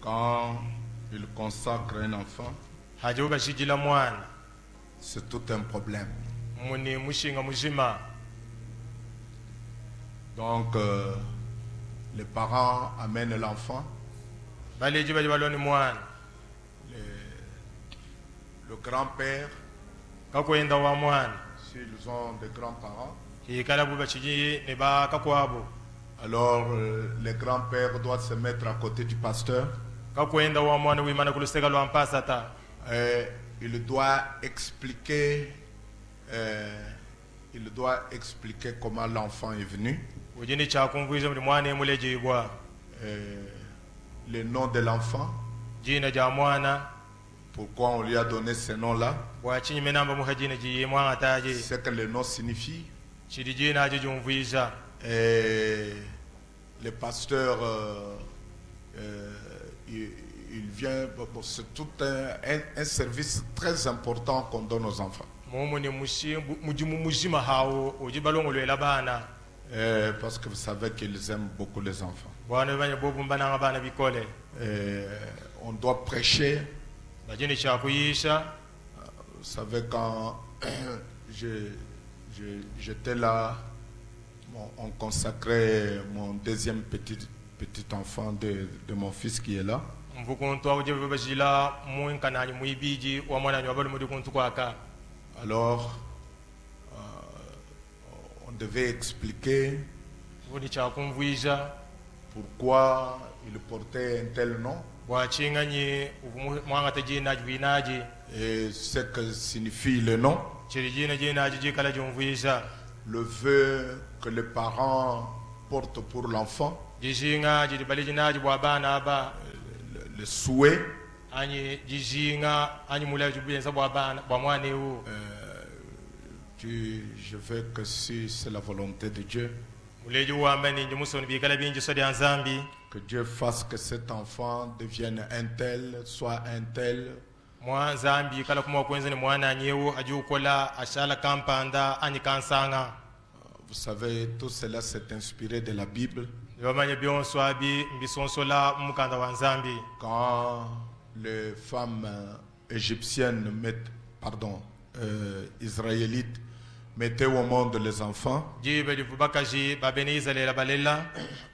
Quand il consacre un enfant, c'est tout un problème. Donc, les parents amènent l'enfant. Le grand-père, s'ils ont des grands-parents, alors le grand-père doit se mettre à côté du pasteur. Et il doit expliquer comment l'enfant est venu. Le nom de l'enfant. Pourquoi on lui a donné ce nom-là? Ce que le nom signifie. Et le pasteur, il vient, c'est tout un service très important qu'on donne aux enfants. Parce que vous savez qu'ils aiment beaucoup les enfants. On doit prêcher. Vous savez, quand j'étais là, on consacrait mon deuxième petit enfant de mon fils qui est là. Alors, on devait expliquer pourquoi il portait un tel nom et ce que signifie le nom. Le vœu que les parents portent pour l'enfant, le souhait, je veux que si c'est la volonté de Dieu, que Dieu fasse que cet enfant devienne un tel, soit un tel. Vous savez, tout cela s'est inspiré de la Bible. Quand les femmes égyptiennes israélites mettaient au monde les enfants,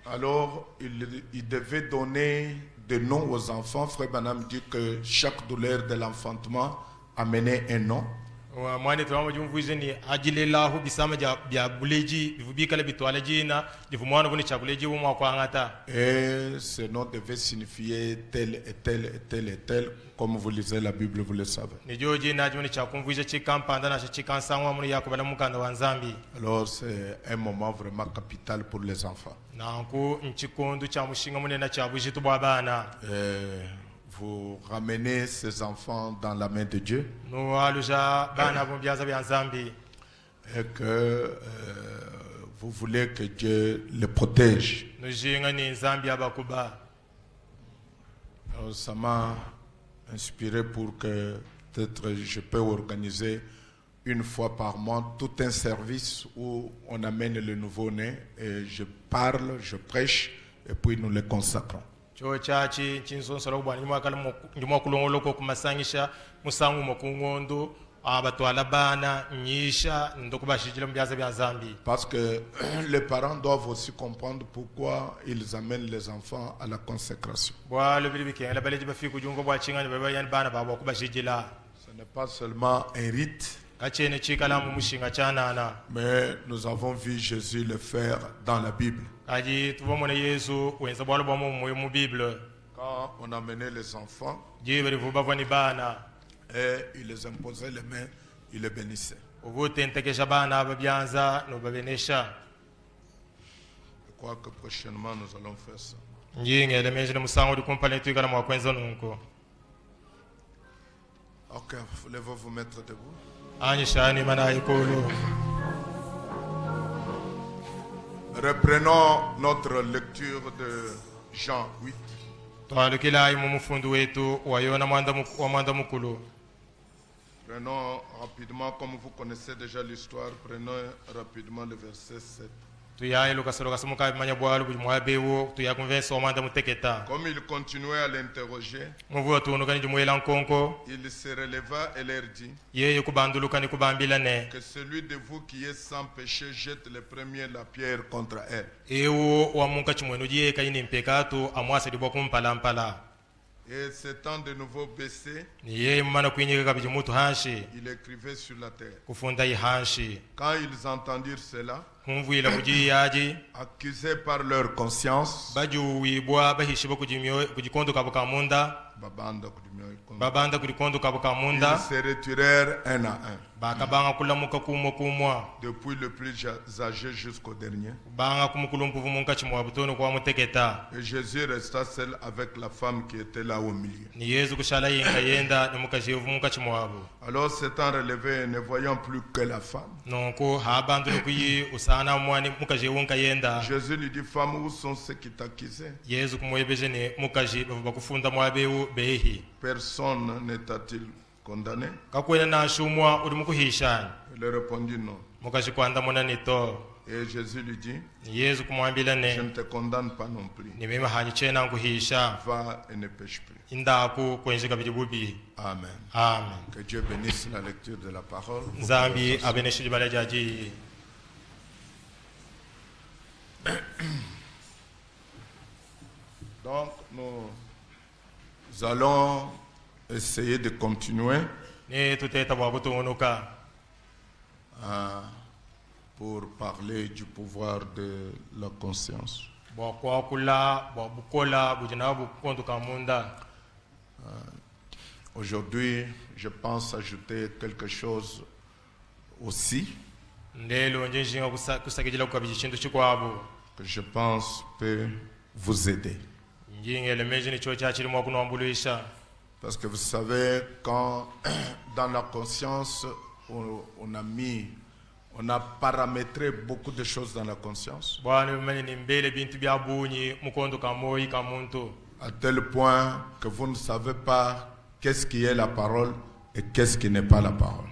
alors ils devaient donner des noms aux enfants. Frère Branham dit que chaque douleur de l'enfantement amenait un nom. Et ce nom devait signifier tel et tel et tel et tel, comme vous lisez la Bible, vous le savez. Alors c'est un moment vraiment capital pour les enfants. Vous ramenez ces enfants dans la main de Dieu et que vous voulez que Dieu les protège. Alors, ça m'a inspiré pour que peut-être je peux organiser une fois par mois tout un service où on amène le nouveau-né et je parle, je prêche et puis nous les consacrons. Parce que les parents doivent aussi comprendre pourquoi ils amènent les enfants à la consécration. Ce n'est pas seulement un rite, mais nous avons vu Jésus le faire dans la Bible. Quand on amenait les enfants et il les imposait les mains, il les bénissait. Je crois que prochainement nous allons faire ça. Ok, voulez-vous vous mettre debout? Reprenons notre lecture de Jean 8. Prenons rapidement, comme vous connaissez déjà l'histoire, prenons rapidement le verset 7. Comme il continuait à l'interroger, il se releva et leur dit que celui de vous qui est sans péché jette le premier la pierre contre elle. Et s'étant de nouveau baissé, il écrivait sur la terre. Quand ils entendirent cela, accusés par leur conscience, ils se retirèrent un à un, depuis le plus âgé jusqu'au dernier. Et Jésus resta seul avec la femme qui était là au milieu. Alors s'étant relevé et ne voyant plus que la femme, Jésus lui dit, femme, où sont ceux qui t'accusaient? Personne ne t'a-t-il condamné? Il répondit non. Et Jésus lui dit, je ne te condamne pas non plus. Va et ne pêche plus. Amen. Amen. Que Dieu bénisse la lecture de la parole. Donc nous allons essayer de continuer pour parler du pouvoir de la conscience. Aujourd'hui, je pense ajouter quelque chose aussi que je pense peut vous aider. Parce que vous savez, quand dans la conscience, on a paramétré beaucoup de choses dans la conscience, à tel point que vous ne savez pas qu'est-ce qui est la parole et qu'est-ce qui n'est pas la parole.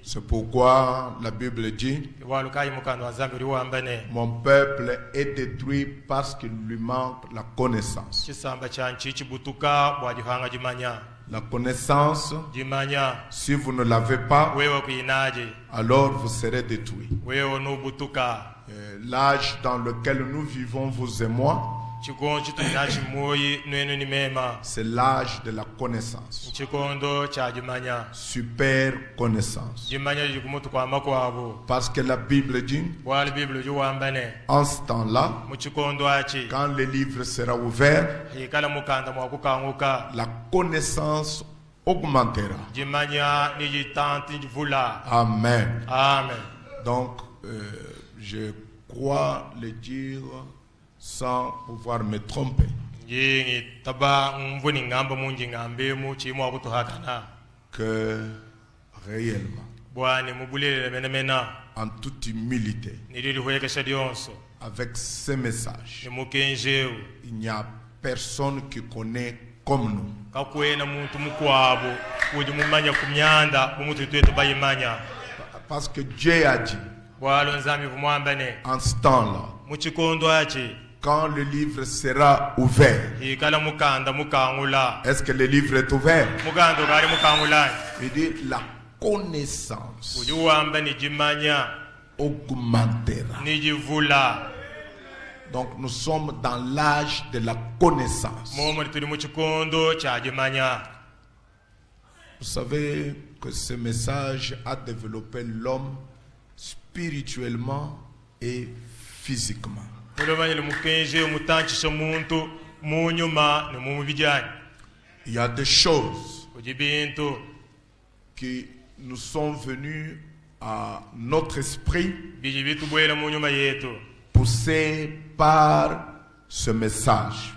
C'est pourquoi la Bible dit, mon peuple est détruit parce qu'il lui manque la connaissance. La connaissance, si vous ne l'avez pas, alors vous serez détruit. L'âge dans lequel nous vivons, vous et moi, c'est l'âge de la connaissance. Super connaissance. Parce que la Bible dit, en ce temps-là, quand le livre sera ouvert, la connaissance augmentera. Amen. Amen. Donc, je crois le dire sans pouvoir me tromper, que réellement, en toute humilité, avec ces messages, il n'y a personne qui connaît comme nous. Parce que Dieu a dit, en ce temps-là, quand le livre sera ouvert, est-ce que le livre est ouvert? Il dit, la connaissance augmentera. Donc nous sommes dans l'âge de la connaissance. Vous savez que ce message a développé l'homme spirituellement et physiquement. Il y a des choses qui nous sont venues à notre esprit, poussées par ce message.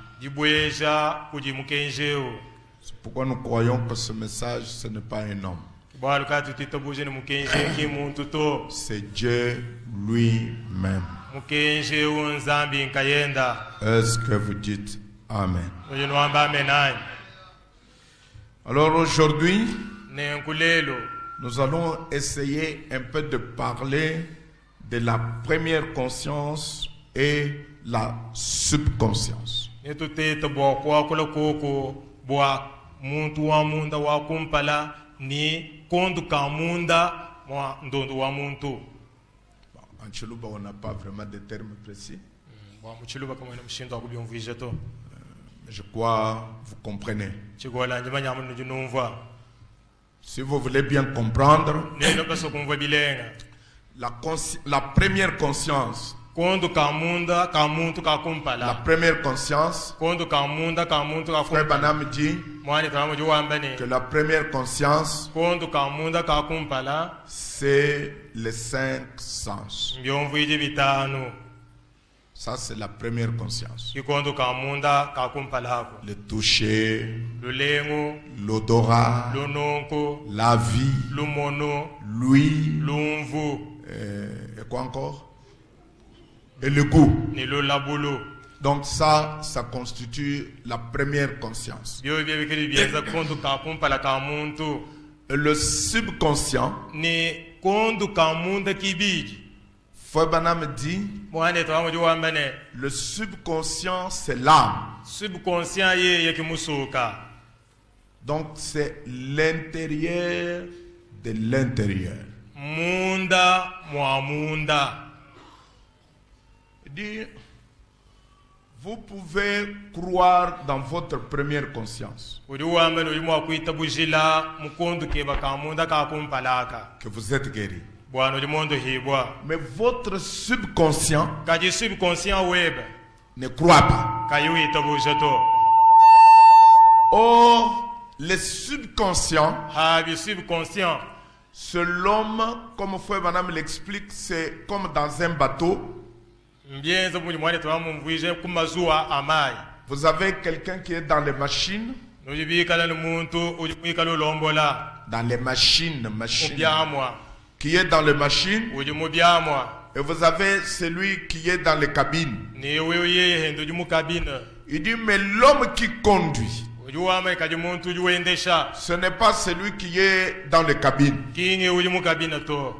C'est pourquoi nous croyons que ce message, ce n'est pas un homme. C'est Dieu lui-même. Est-ce que vous dites Amen? Alors aujourd'hui, Nous allons essayer un peu de parler de la première conscience et la subconscience. En Chiluba, on n'a pas vraiment de termes précis. Je crois vous comprenez. Si vous voulez bien comprendre, la première conscience, la première conscience, Frère Branham dit que la première conscience, c'est les 5 sens. Ça, c'est la première conscience. Le toucher, l'odorat, la vie, l'ouïe, et quoi encore? Et le goût. Donc ça constitue la première conscience. Et le subconscient, Frère Branham dit, le subconscient c'est l'âme. Donc c'est l'intérieur de l'intérieur. Il dit, vous pouvez croire dans votre première conscience que vous êtes guéri. Mais votre subconscient ne croit pas. Or, le subconscient, c'est l'homme, comme Frère Branham l'explique, c'est comme dans un bateau. Vous avez quelqu'un qui est dans les machines. Dans les machines. Qui est dans les machines. Et vous avez celui qui est dans les cabines. Il dit, mais l'homme qui conduit, ce n'est pas celui qui est dans les cabines.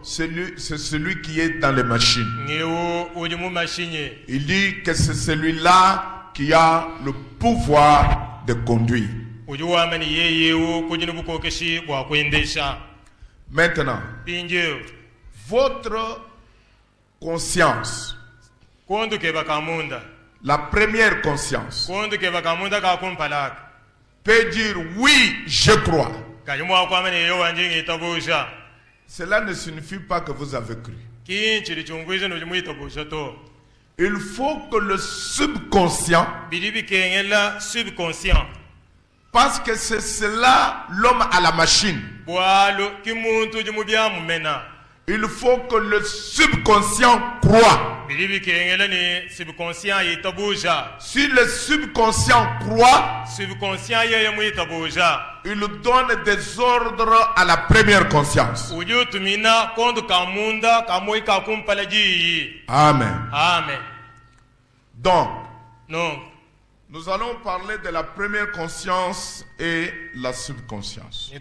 C'est celui qui est dans les machines. Il dit que c'est celui-là qui a le pouvoir de conduire. Maintenant, votre conscience, la première conscience, peut dire oui, je crois. Cela ne signifie pas que vous avez cru. Il faut que le subconscient, parce que c'est cela l'homme à la machine. Il faut que le subconscient croit. Si le subconscient croit, il donne des ordres à la première conscience. Amen. Amen. Donc, nous allons parler de la première conscience et la subconscience.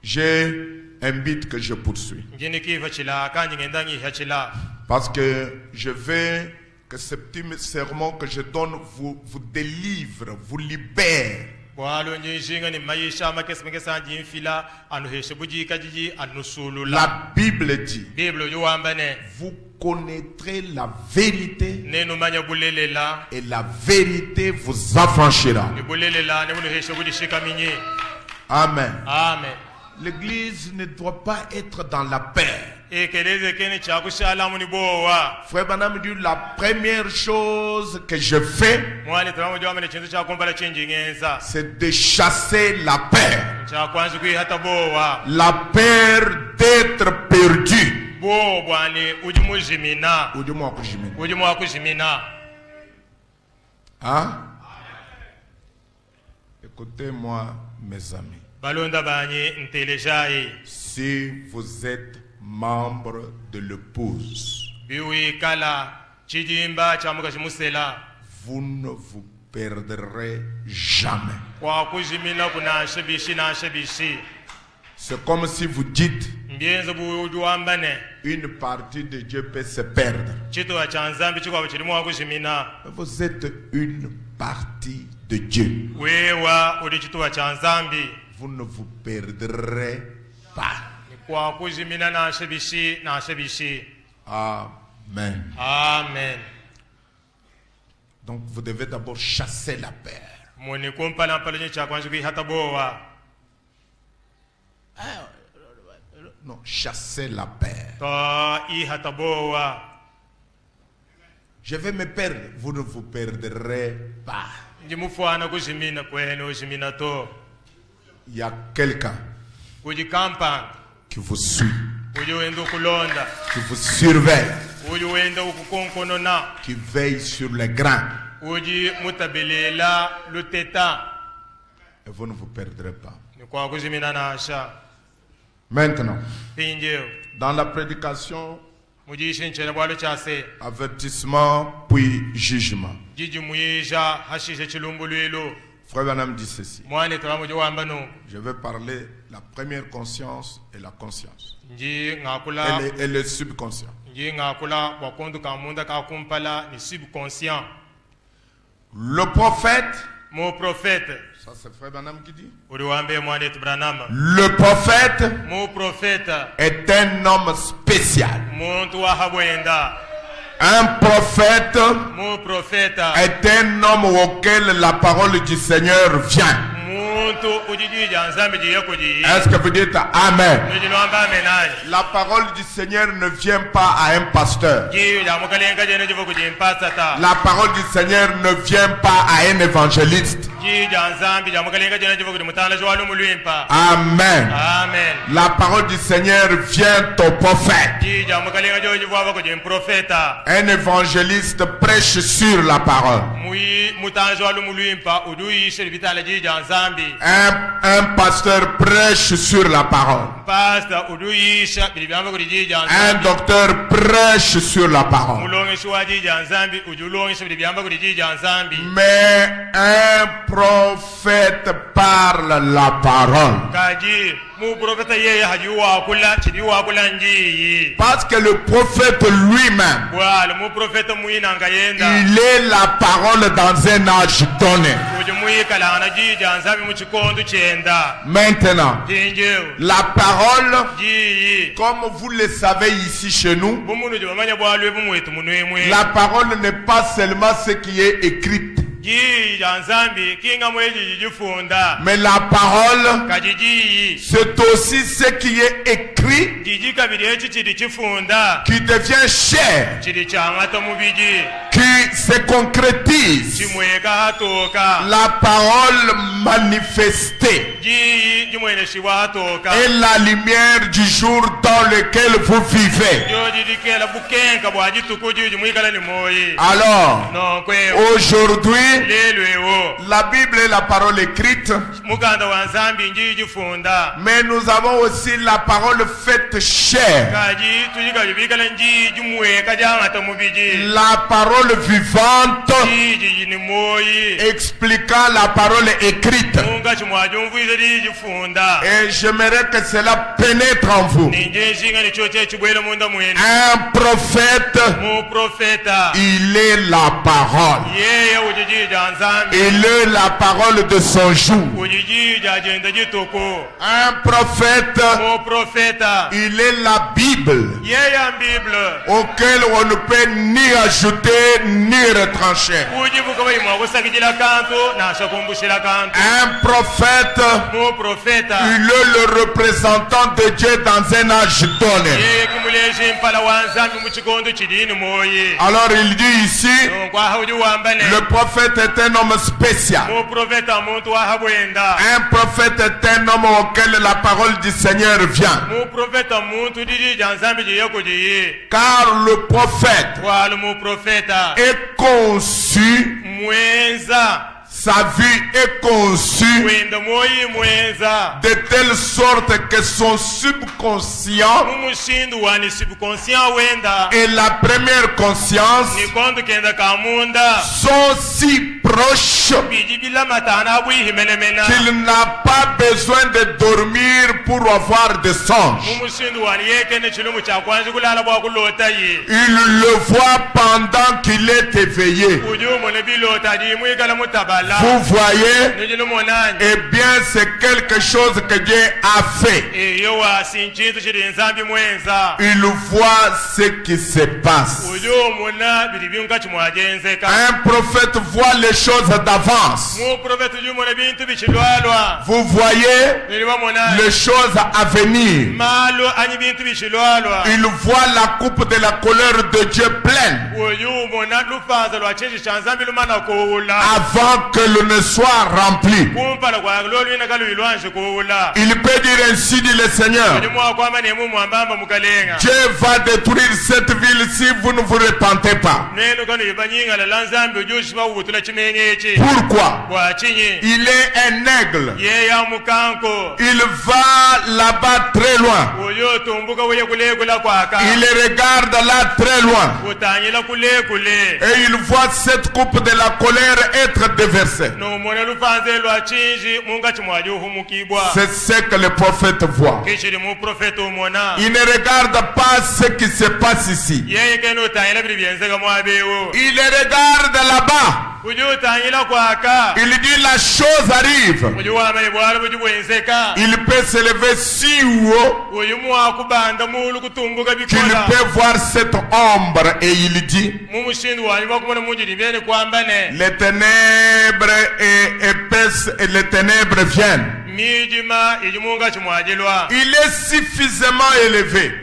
J'ai un but que je poursuis. Parce que je veux que ce petit sermon que je donne vous délivre, vous libère. La Bible dit, vous connaîtrez la vérité et la vérité vous affranchira. Amen. Amen. L'église ne doit pas être dans la peur. Frère Branham dit, la première chose que je fais, c'est de chasser la peur. La peur d'être perdu. Hein? Écoutez-moi, mes amis. Si vous êtes membre de l'épouse, vous ne vous perdrez jamais. C'est comme si vous dites une partie de Dieu peut se perdre. Vous êtes une partie de Dieu. Vous ne vous perdrez pas. Amen. Amen. Donc vous devez d'abord chasser la peur. Non, chasser la peur. Je vais me perdre. Vous ne vous perdrez pas. Il y a quelqu'un qui vous suit, qui vous surveille, qui veille sur les grains. Et vous ne vous perdrez pas. Maintenant, dans la prédication, avertissement puis jugement. Frère Branham dit ceci. Je vais parler la première conscience et la conscience. Et le subconscient. Le prophète. Mon prophète. Ça c'est Frère Branham qui dit. Le prophète. Mon prophète est un homme spécial. Un prophète, mon prophète est un homme auquel la parole du Seigneur vient. Est-ce que vous dites Amen? La parole du Seigneur ne vient pas à un pasteur. La parole du Seigneur ne vient pas à un évangéliste. Amen. Amen. La parole du Seigneur vient au prophète. Un évangéliste prêche sur la parole. Un pasteur prêche sur la parole. Un docteur prêche sur la parole. Mais un prophète parle la parole. Parce que le prophète lui-même, il est la parole dans un âge donné. Maintenant, la parole, comme vous le savez ici chez nous, la parole n'est pas seulement ce qui est écrit. Mais la parole, c'est aussi ce qui est écrit qui devient chair, qui se concrétise. La parole manifestée est la lumière du jour dans lequel vous vivez. Alors, aujourd'hui, la Bible est la parole écrite, mais nous avons aussi la parole faite chair, la parole vivante expliquant la parole écrite. Et j'aimerais que cela pénètre en vous. Un prophète, il est la parole. Il est la parole de son jour. Un prophète, il est la Bible, auquel on ne peut ni ajouter ni retrancher. Un prophète, il est le représentant de Dieu dans un âge donné. Alors il dit ici, le prophète est un homme spécial. Un prophète est un homme auquel la parole du Seigneur vient. Car le prophète est conçu sa vie est conçue de telle sorte que son subconscient et la première conscience sont si proches qu'il n'a pas besoin de dormir pour avoir des songes. Il le voit pendant qu'il est éveillé. Vous voyez, eh bien c'est quelque chose que Dieu a fait. Il voit ce qui se passe. Un prophète voit les choses d'avance. Vous voyez les choses à venir. Il voit la coupe de la colère de Dieu pleine avant que le ne soit rempli. Il peut dire ainsi, dit le Seigneur, Dieu va détruire cette ville si vous ne vous repentez pas. Pourquoi? Il est un aigle. Il va là-bas très loin. Il regarde là très loin. Et il voit cette coupe de la colère être déversée. C'est ce que le prophète voit. Il ne regarde pas ce qui se passe ici. Il regarde là-bas. Il dit la chose arrive. Il peut se lever si haut qu'il peut voir cette ombre et il dit les ténèbres épaisses et les ténèbres viennent. Il est suffisamment élevé.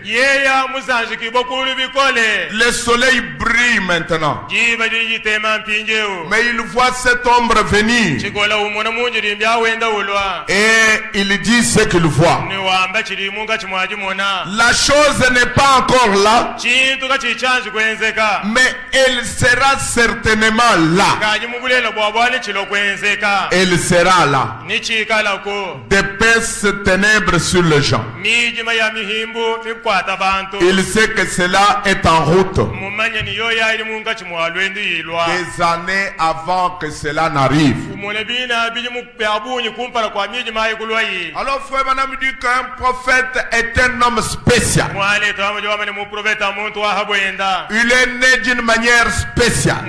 Le soleil brille maintenant. Mais il voit cette ombre venir. Et il dit ce qu'il voit. La chose n'est pas encore là. Mais elle sera certainement là. Elle sera là. D'épaisses ténèbres sur les gens. Il sait que cela est en route. Des années avant que cela n'arrive. Alors frère Branham dit qu'un prophète est un homme spécial. Il est né d'une manière spéciale.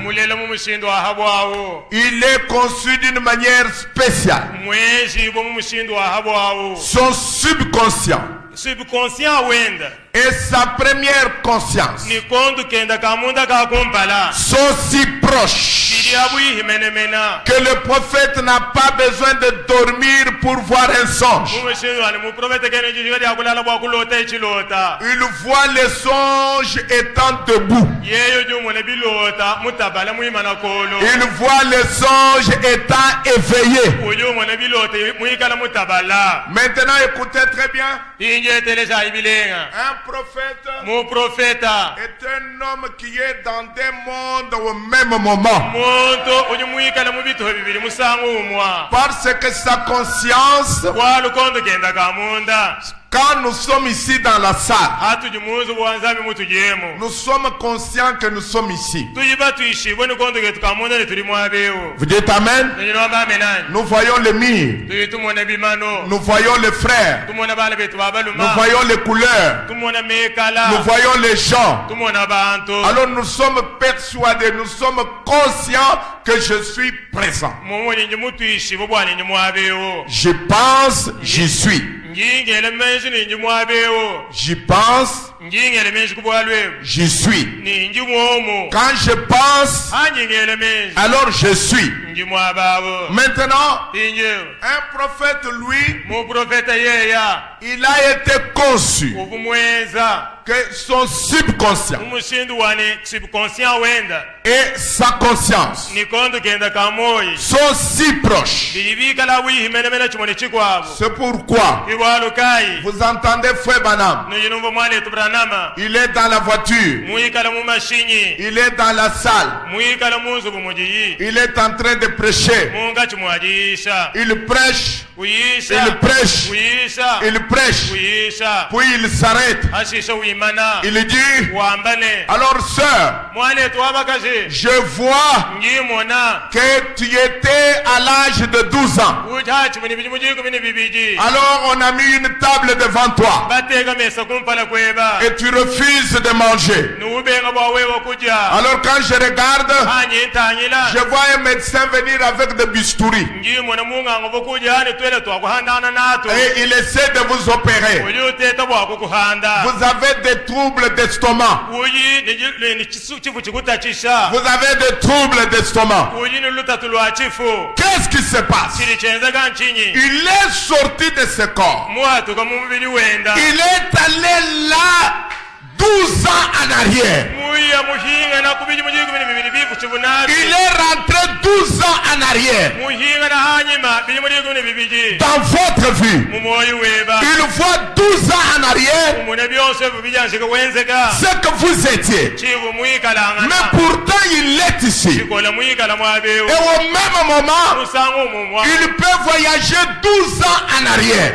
Il est conçu d'une manière spéciale. Son subconscient et sa première conscience sont si proches que le prophète n'a pas besoin de dormir pour voir un songe. Il voit les songes étant debout. Il voit les songes étant éveillés. Maintenant écoutez très bien. Un prophète est un homme qui est dans des mondes au même moment. Parce que sa conscience, quand nous sommes ici dans la salle, nous sommes conscients que nous sommes ici. Vous dites Amen? Nous voyons les murs. Nous voyons les frères. Nous voyons les couleurs. Nous voyons les gens. Alors nous sommes persuadés, nous sommes conscients que je suis présent. Je pense, j'y suis. J'y pense, j'y suis. Quand je pense, alors je suis. Maintenant, un prophète, lui, il a été conçu que son subconscient et sa conscience sont si proches. C'est pourquoi vous entendez frère Branham, il est dans la voiture, il est dans la salle, il est en train de de prêcher. Il prêche. Il prêche. Il prêche. Puis il s'arrête. Il dit, alors sœur, je vois que tu étais à l'âge de 12 ans. Alors on a mis une table devant toi. Et tu refuses de manger. Alors quand je regarde, je vois un médecin venir avec des bistouris. Et il essaie de vous opérer. Vous avez des troubles d'estomac. Vous avez des troubles d'estomac. Qu'est-ce qui se passe? Il est sorti de ce corps. Il est allé là 12 ans en arrière. Il est rentré 12 ans en arrière. Dans votre vie, il voit 12 ans en arrière ce que vous étiez. Mais pourtant il est ici. Et au même moment, il peut voyager 12 ans en arrière.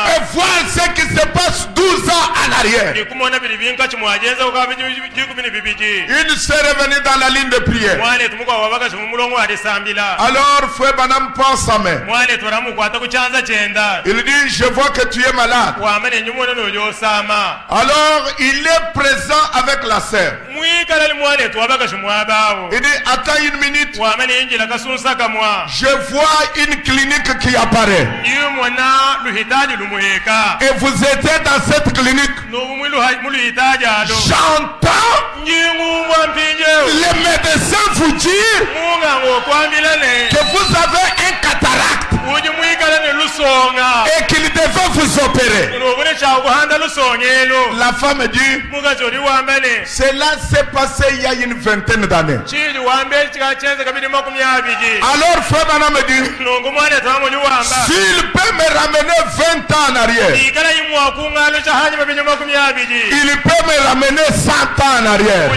Et voir ce qui se passe 12 ans en arrière. Une sœur est venue dans la ligne de prière. Alors Frère Branham prend sa main. Il dit, je vois que tu es malade. Alors il est présent avec la sœur. Il dit, attends une minute. Je vois une clinique qui apparaît. Et vous étiez dans cette clinique. J'entends les médecins vous dire que vous avez un cataracte et qu'il devait vous opérer. La femme dit, cela s'est passé il y a une vingtaine d'années. Alors Frère Branham me dit, s'il peut me ramener 20 ans en arrière, il peut me ramener 100 ans en arrière.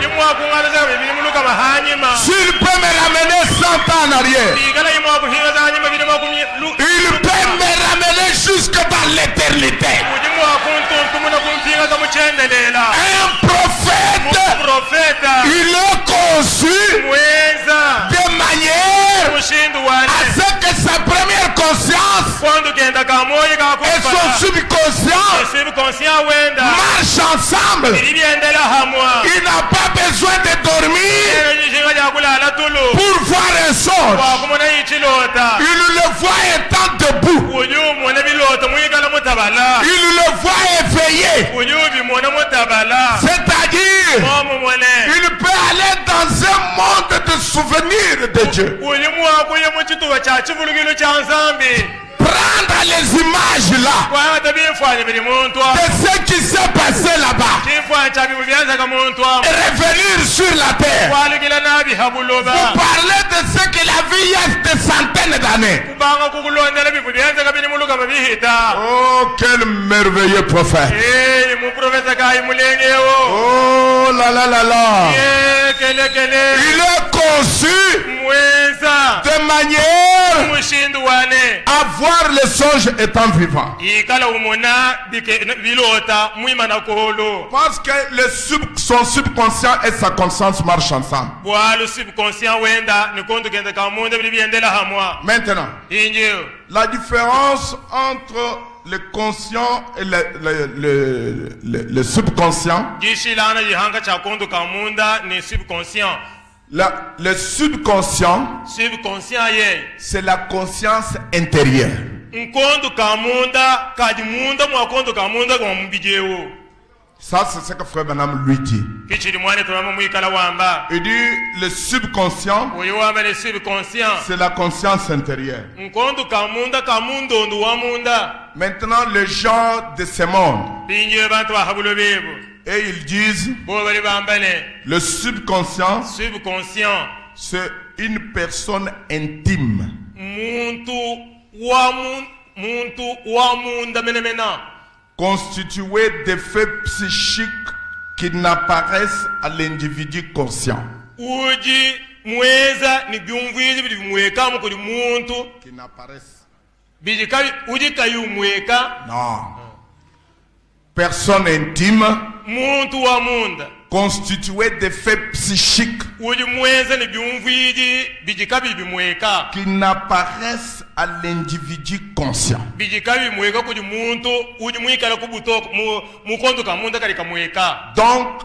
S'il peut me ramener 100 ans en arrière, il peut me ramener jusque dans l'éternité. Un prophète, il est conçu de manière à ce que sa première conscience et son subconscient marchent ensemble. Il n'a pas besoin de dormir pour voir un songe. Il le voit étant debout. Il le voit éveillé. C'est-à-dire, il peut aller dans un monde de souvenirs de Dieu. Prendre les images là de ce qui s'est passé là-bas et revenir sur la terre. Vous parlez de ce qu'il a vu il y a des centaines d'années. Oh, quel merveilleux prophète. Oh là là là là. Il est conçu de manière à voir le songe étant vivant. Parce que son subconscient et sa conscience marchent ensemble. Maintenant, la différence entre le conscient et le subconscient. Le subconscient, c'est la conscience intérieure. Ça, c'est ce que Frère Branham lui dit. Il dit le subconscient, c'est la conscience intérieure. Maintenant, les gens de ce monde, et ils disent le subconscient, c'est une personne intime. Constitué d'effets psychiques qui n'apparaissent à l'individu conscient. mweza ni byumviri bili mweka mukuli muntu qui n'apparaissent. bijikabi ujikayu mweka Non. Personne intime muntu wa munda constituée de faits psychiques uji mweza ni byumviri bijikabi bimweka qui n'apparaissent à l'individu conscient. bijikabi mweka kuli muntu uji mwikala kubuto mukonto ka munda kali kamweka. Donc,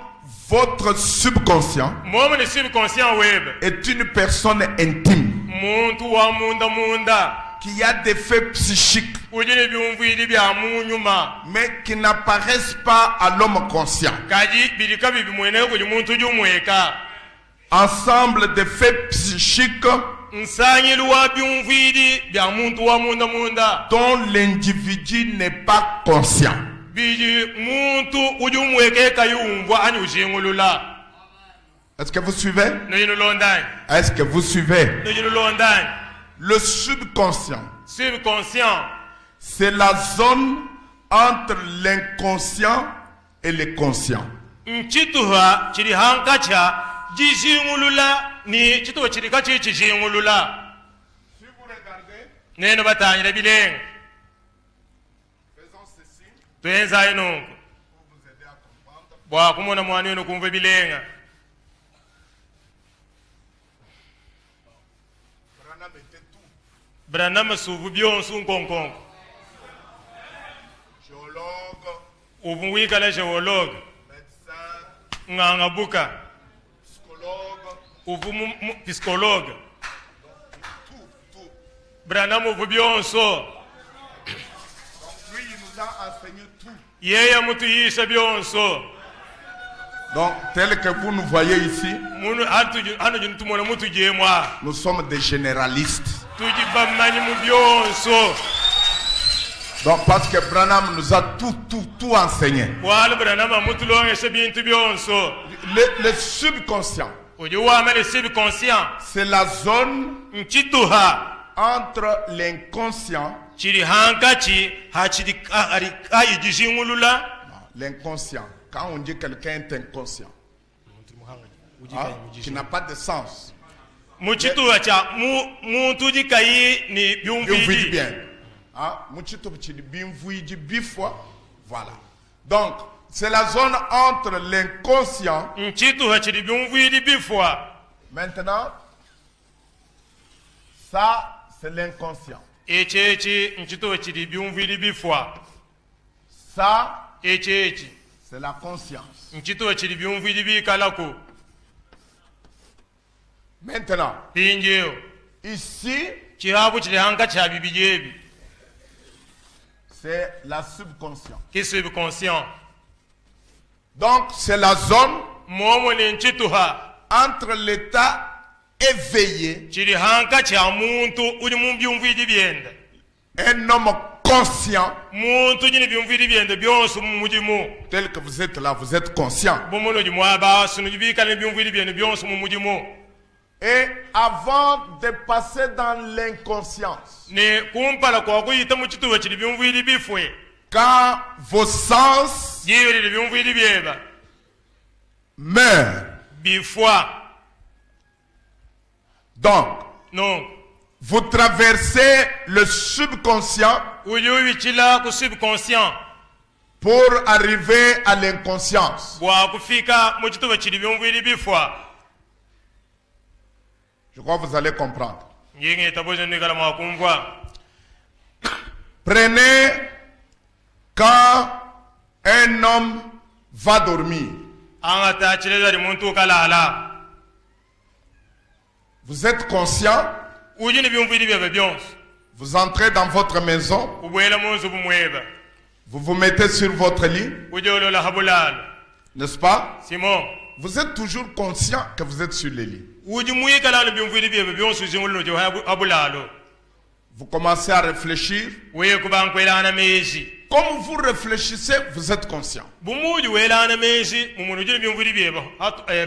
votre subconscient Momo ni subconscient webe est une personne intime muntu wa munda qui a des faits psychiques uji ni byumviri bya munyuma mais qui n'apparaissent pas à l'homme conscient. kaji bijikabi bimwene kuli muntu jumweka. Ensemble de faits psychiques Nsanyilwa byumviri bya muntu wa munda dont l'individu n'est pas conscient. biji muntu ujumweke kayumva anyushingulula. Est-ce que vous suivez? Nojinu londani Est-ce que vous suivez? nojinu londani. Le subconscient, Subconscient c'est la zone entre l'inconscient et le conscient. nchituha chiri hankacha jishingulula ni chituha chiri kachi chishingulula. Si vous regardez, Neno batanyira bilenga faisons ceci tuenza inungu pour vous aider à comprendre. bwa kumona mwana wenu kumva bilenga. Branham était tout. Branham suvu byonsu nkonkonko Géologue, uvu wikala geologue médecin, nganga buka psychologue, uvu psychologue. tout. Branham uvu byonso Donc lui, il nous a enseigné tout. yeye mutuyisha byonso. Donc, tel que vous nous voyez ici, Munu hano jinu tumona mutujemwa nous sommes des généralistes. tujibamanyi mu byonso. Donc, parce que Branham nous a tout enseigné. Wala Branham mutulongesha bintu byonso. Le subconscient, Uji wama le subconscient c'est la zone nchituha entre l'inconscient. chiri hankachi hachiri ari jishingulula. L'inconscient. Quand on dit quelqu'un est inconscient, qui n'a pas de sens. Muchituha cha muntu jikayi ni Bien byumviri. bien. Muchito bichidi bimvuiji bifwa. Voilà. Donc, c'est la zone entre l'inconscient. Nchituha chiri byumviri bifwa. Maintenant, ça, c'est l'inconscient. Echechi nchituha chiri byumviri bifwa. Ça, Echechi c'est la conscience. nchituha chiri byumviri bikalako. Maintenant, Pinjeo ici, chihabu chiri hankachi habibijebi c'est la subconscience. ki subconscient. Donc, c'est la zone Momo ni nchituha entre l'état éveillé, chiri hankachi ha muntu uli mu byumviri byenda. un homme conscient, Muntu jini byumviri byenda byonso mu mujimu. tel que vous êtes là, vous êtes conscient. Bumuno jimwaba sunu jibikale byumviri byenda byonso mu mujimu. Et avant de passer dans l'inconscience, Ne kumpala kwa kuyita mu chituha chiri byumviri bifwe. quand vos sens Jibiri byumviri byeba meurent, bifwa. donc, No vous traversez le subconscient ujubichila ku subconscient pour arriver à l'inconscience. bwa kufika mu chituha chiri byumviri bifwa. Je crois que vous allez comprendre. Nginge taboje nikala mwakumva. Prenez quand un homme va dormir. Angata chileza di muntu kalala. Vous êtes conscient, Ujini byumviri byeba byonso. vous entrez dans votre maison, Ubwela munzu bumweba. vous vous mettez sur votre lit, Ujolola habulalo. n'est-ce pas? Simon. Vous êtes toujours conscient que vous êtes sur le lit. Uji mwikala no byumviri byeba byonso jingulu jo habulalo. Vous commencez à réfléchir. Weye kubankwela ana meji. Comme vous réfléchissez, vous êtes conscient. Bumuji wela ana meji mumunu jini byumviri byeba.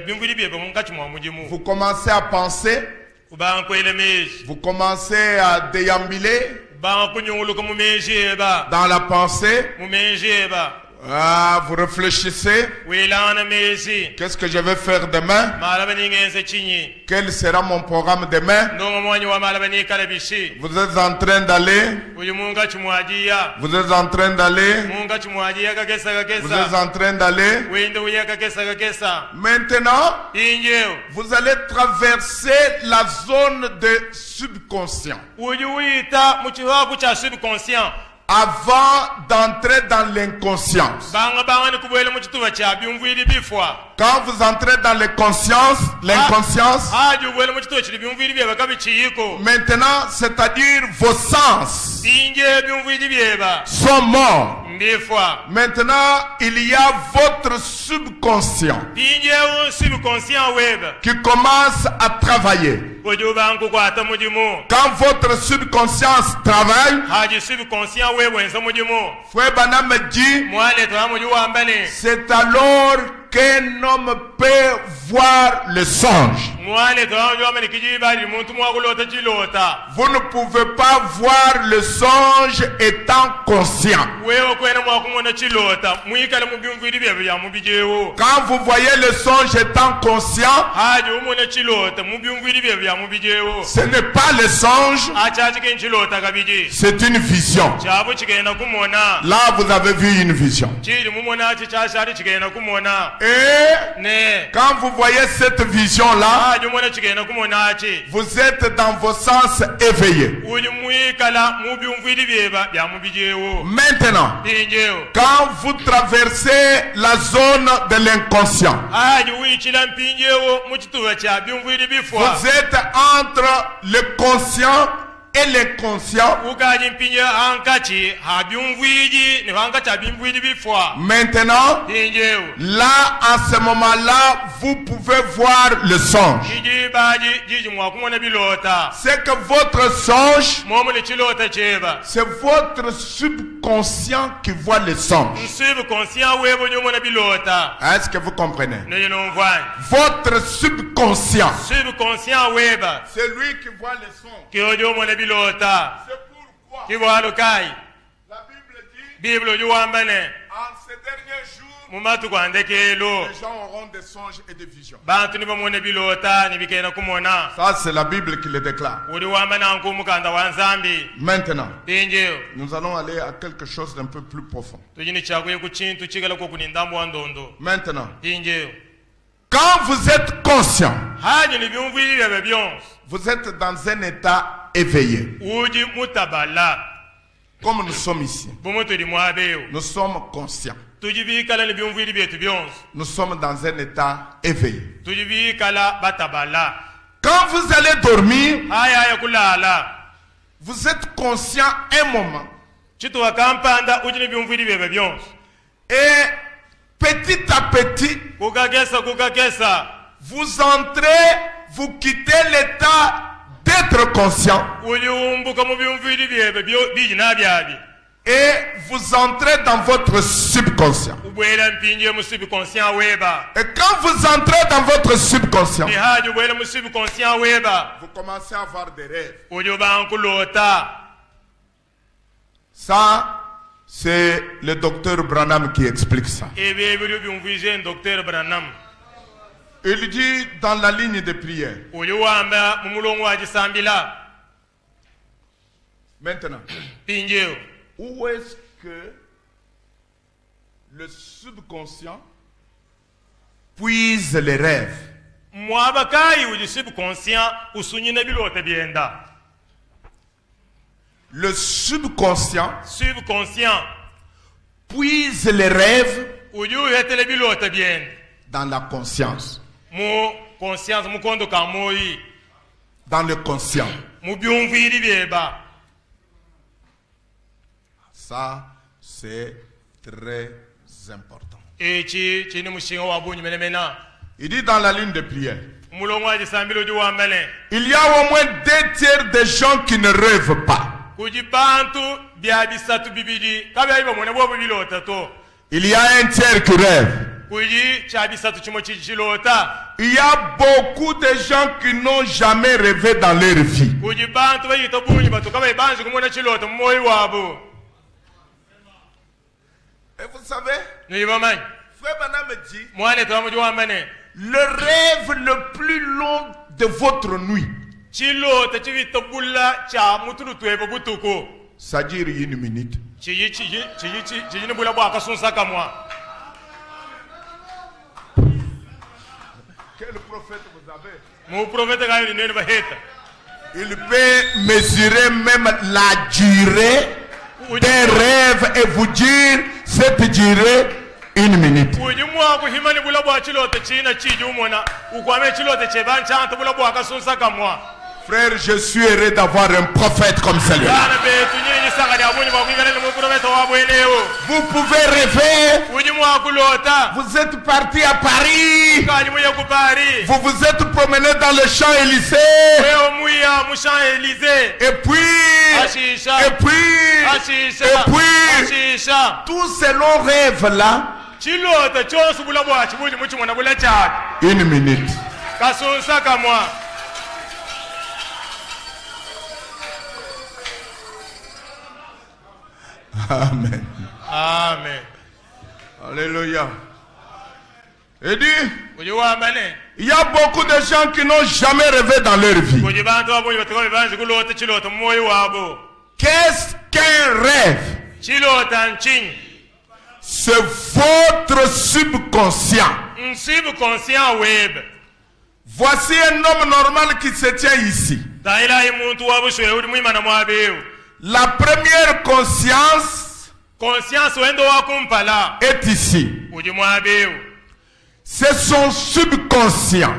Byumviri byeba munkachi mwa mujimu. Vous commencez à penser, Kubankwela meji. vous commencez à déambuler Bankunyungulu ko mu meji eba. dans la pensée. Mu meji eba. Ah, vous réfléchissez. Wilana mezi. Qu'est-ce que je vais faire demain? Malabani ngenze chinyi. Quel sera mon programme demain? Ndongo mwanyi wa malabani kalabishi. Vous êtes en train d'aller. Uyu munga chumwajiya. Vous êtes en train d'aller. Munga chumwajiya kakesa kakesa. Vous êtes en train d'aller. Wende uya kakesa kakesa. Maintenant, Injeo. vous allez traverser la zone de subconscient Uyu uita muchiwabu cha subconscient. avant d'entrer dans l'inconscience. Banga banga ni kubwele muchituwa cha byumviri bifwa. Quand vous entrez dans l'inconscience, Haji ubwele muchituwa chili byumviri byeba kabichiyiko. maintenant, c'est-à-dire vos sens Inje byumviri byeba. sont morts. Bifwa. Maintenant, il y a votre subconscient Inje un subconscient weba. qui commence à travailler. Uju bangu kwa ata mujimu. Quand votre subconscience travaille, Haji subconscient weba ensa mujimu. Frère Branham dit, Mwale tuwa muju wambane. c'est alors qu'un homme peut voir le songe. Mwale tuwa muju wambane kijibali muntu mwakulota chilota. Vous ne pouvez pas voir le songe étant conscient. Wewe kwena mwakumona chilota. Mwikala mubyumviri byeba ya mubijewo. Quand vous voyez le songe étant conscient, Haji umona chilota mubyumviri byeba ya mubijewo. ce n'est pas le songe, Achachi kenchilota kabiji. c'est une vision. Chabu chikena kumona. Là, vous avez vu une vision. Chiri mumona chichashari chikena kumona. Et Ne. quand vous voyez cette vision-là, Haji umona chikena kumona chi. vous êtes dans vos sens éveillés. Uyu mwikala mubyumviri byeba ya mubijewo. Maintenant, Injeo. quand vous traversez la zone de l'inconscient, Haji wichila mpinjewo muchituwa cha byumviri bifwa. vous êtes entre le conscient et l'inconscient. Ukaji mpinje hankachi ha byumviri ni hankachi ha byumviri bifwa. Maintenant, Injeo. là, en ce moment-là, vous pouvez voir le songe. Jiji baji jiji mwakumona bilota. C'est que votre songe, Momo ni chilota cheba. c'est votre subconscient qui voit le songe. Subconscient webo nyumona bilota. Est-ce que vous comprenez? Neye nomvani. Votre subconscient, Subconscient weba. c'est lui qui voit le songe. Kyojo mona bilota. C'est pourquoi Kiwalo kai. la Bible dit, Biblo yuwambane. en ces derniers jours, Mumatu kwandekelo. les gens auront des songes et des visions. Bantu nibo mona bilota ni bikena kumona. Ça, c'est la Bible qui le déclare. Uli wambana nkumukanda wanzambi. Maintenant, Injeo. nous allons aller à quelque chose d'un peu plus profond. Tujini chakuye kuchintu chikala kwa kunindambo wandondo. Maintenant, Injeo. quand vous êtes conscient, Haji ni byumviri byebe byonse. vous êtes dans un état éveillé. Uji mutabala. Comme nous sommes ici, Bumutu di mwabeo. nous sommes conscients. Tujibikala ni byumviri byetu byonse. Nous sommes dans un état éveillé. Tujibikala batabala. Quand vous allez dormir, Haya kulala. vous êtes conscient un moment. Chitu wakampanda uji ni byumviri byebe byonse. Et petit à petit, Kukakesa. vous entrez, vous quittez l'état d'être conscient. Uliumbuka mu byumviri byebe biji nabyabi. Et vous entrez dans votre subconscient. Ubwela mpinje mu subconscient weba. Et quand vous entrez dans votre subconscient, Ni haji ubwela mu subconscient weba. vous commencez à avoir des rêves. Uji bankulota. Ça, c'est le docteur Branham qui explique ça. Ebe biri byumvije Dr. Branham. Il dit dans la ligne de prière. Uji wamba mu mulongo wa jisambila. Maintenant, Pinjeo. où est-ce que le subconscient puise les rêves? Mwabakai uji subconscient usunyina bilota byenda. Le subconscient Subconscient puise les rêves uji uhetele bilota byenda. dans la conscience, Mu conscience mu kondo ka moyi. dans le conscient. Mu byumviri byeba. Ça, c'est très important. Echi chini mushinga wa bunyi menemena. Il dit dans la ligne de prière, Mulongo wa jisambila uji wambale. il y a au moins 2/3 des gens qui ne rêvent pas. Kuji bantu bya bisatu bibili. Kabya ibo mwene bobo bilota to. Il y a 1/3 qui rêvent. Kuji cha bisatu chimo chichilota. Il y a beaucoup de gens qui n'ont jamais rêvé dans leur vie. Kuji bantu bayita bunyi batu kabya banji kumona chilota mu moyo wabo. Et vous savez, nibamanyi Frère Branham me dit, mwana twamujiwambane le rêve le plus long de votre nuit, chilota chivitobulla cha mutulu twebo butuku ça dure 1 minute. chiyini bula bwakasunsa kamwa. Quel prophète vous avez? Mu prophète kayo nene baheta. Il peut mesurer même la durée des rêves et vous dire cette durée 1 minute. Ujimwa kuhimani bula bwa chilota china chijumona ukwame chilota chebancha bula bwakasunsa kamwa. Frère, je suis heureux d'avoir un prophète comme celui-là. Vous pouvez rêver. Vous êtes parti à Paris. Vous vous êtes promené dans le Champs-Élysées. Et puis, tous ces longs rêves-là, 1 minute. Amen. Amen. Alléluia. Et dit, il y a beaucoup de gens qui n'ont jamais rêvé dans leur vie. Qu'est-ce qu'un rêve? C'est votre subconscient. Voici un homme normal qui se tient ici. La première conscience est ici. C'est son subconscient.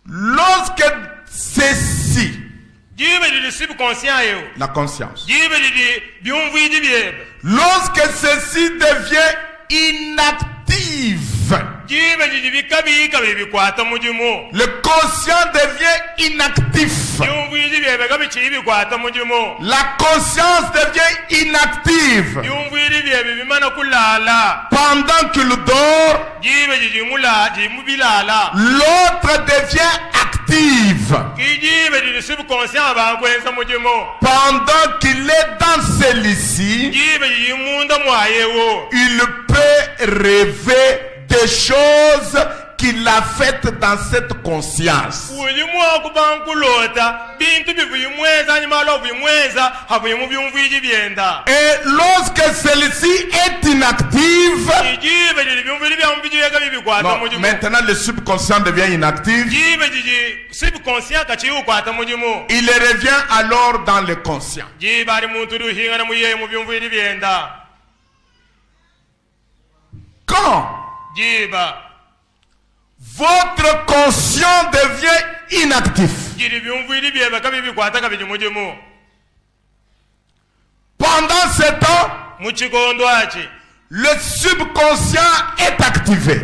Lorsque ceci, la conscience, lorsque ceci devient inactive, le conscient devient inactif. La conscience devient inactive. Pendant qu'il dort, l'autre devient active. Pendant qu'il est dans celui-ci, il peut rêver des choses qu'il a faites dans cette conscience. Et lorsque celle-ci est inactive, non, maintenant le subconscient devient inactif. Il revient alors dans le conscient. Quand votre conscient devient inactif, pendant ce temps, le subconscient est activé.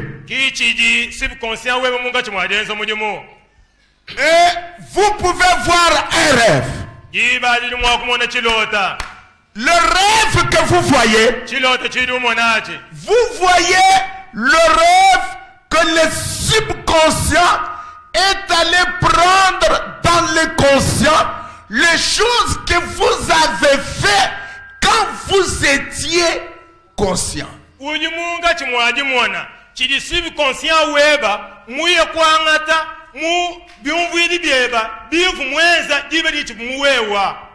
Et vous pouvez voir un rêve. Le rêve que vous voyez, vous voyez le rêve que le subconscient est allé prendre dans le conscient les choses que vous avez fait quand vous étiez conscient.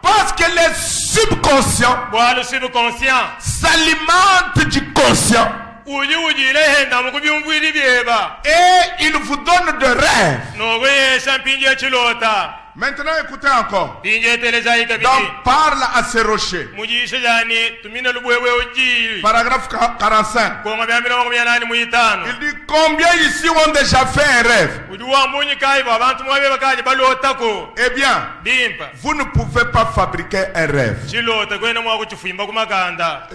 Parce que le subconscient s'alimente du conscient. Et il vous donne de rêves. Maintenant écoutez encore. Donc parle à ces rochers. Paragraphe 45. Il dit combien ici ont déjà fait un rêve? Eh bien, vous ne pouvez pas fabriquer un rêve.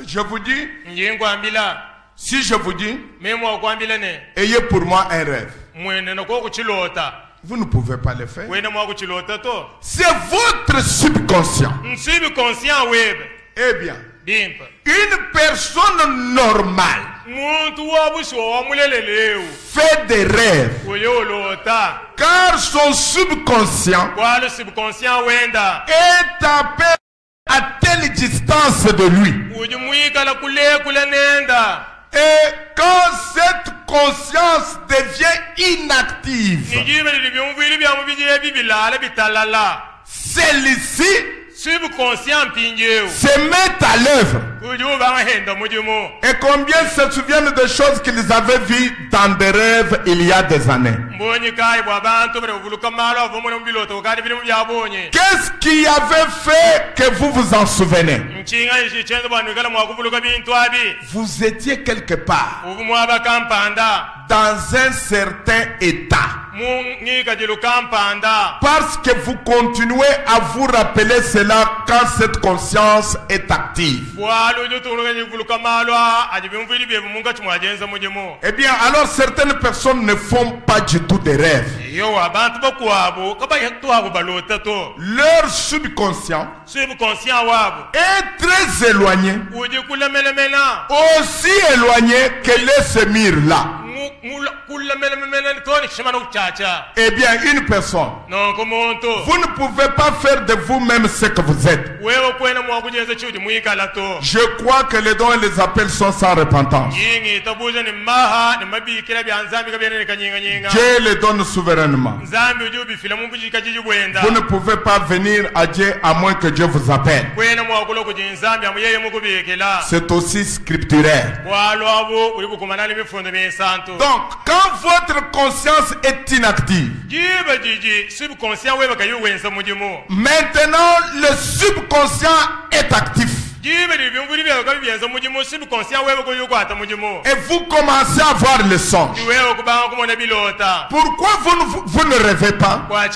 Je vous dis, si je vous dis, ayez pour moi un rêve, vous ne pouvez pas le faire. C'est votre subconscient. Eh bien, une personne normale fait des rêves car son subconscient est à telle distance de lui uji mwikala kule kule nenda. Et quand cette conscience devient inactive, celle-ci se met à l'œuvre. Et combien se souviennent des choses qu'ils avaient vues dans des rêves il y a des années? Qu'est-ce qui avait fait que vous vous en souvenez? Vous étiez quelque part dans un certain état. Parce que vous continuez à vous rappeler cela quand cette conscience est active. Eh bien, alors certaines personnes ne font pas du tout des rêves. Leur subconscient est très éloigné, aussi éloigné que les sémires-là. Eh bien, une personne, vous ne pouvez pas faire de vous-même ce que vous êtes. Je crois que les dons et les appels sont sans repentance. Dieu les donne souverainement. Vous ne pouvez pas venir à Dieu à moins que Dieu vous appelle. C'est aussi scripturaire. Donc, quand votre conscience est inactive, maintenant le subconscient est actif. Et vous commencez à voir le songe. Pourquoi vous ne rêvez pas? Frère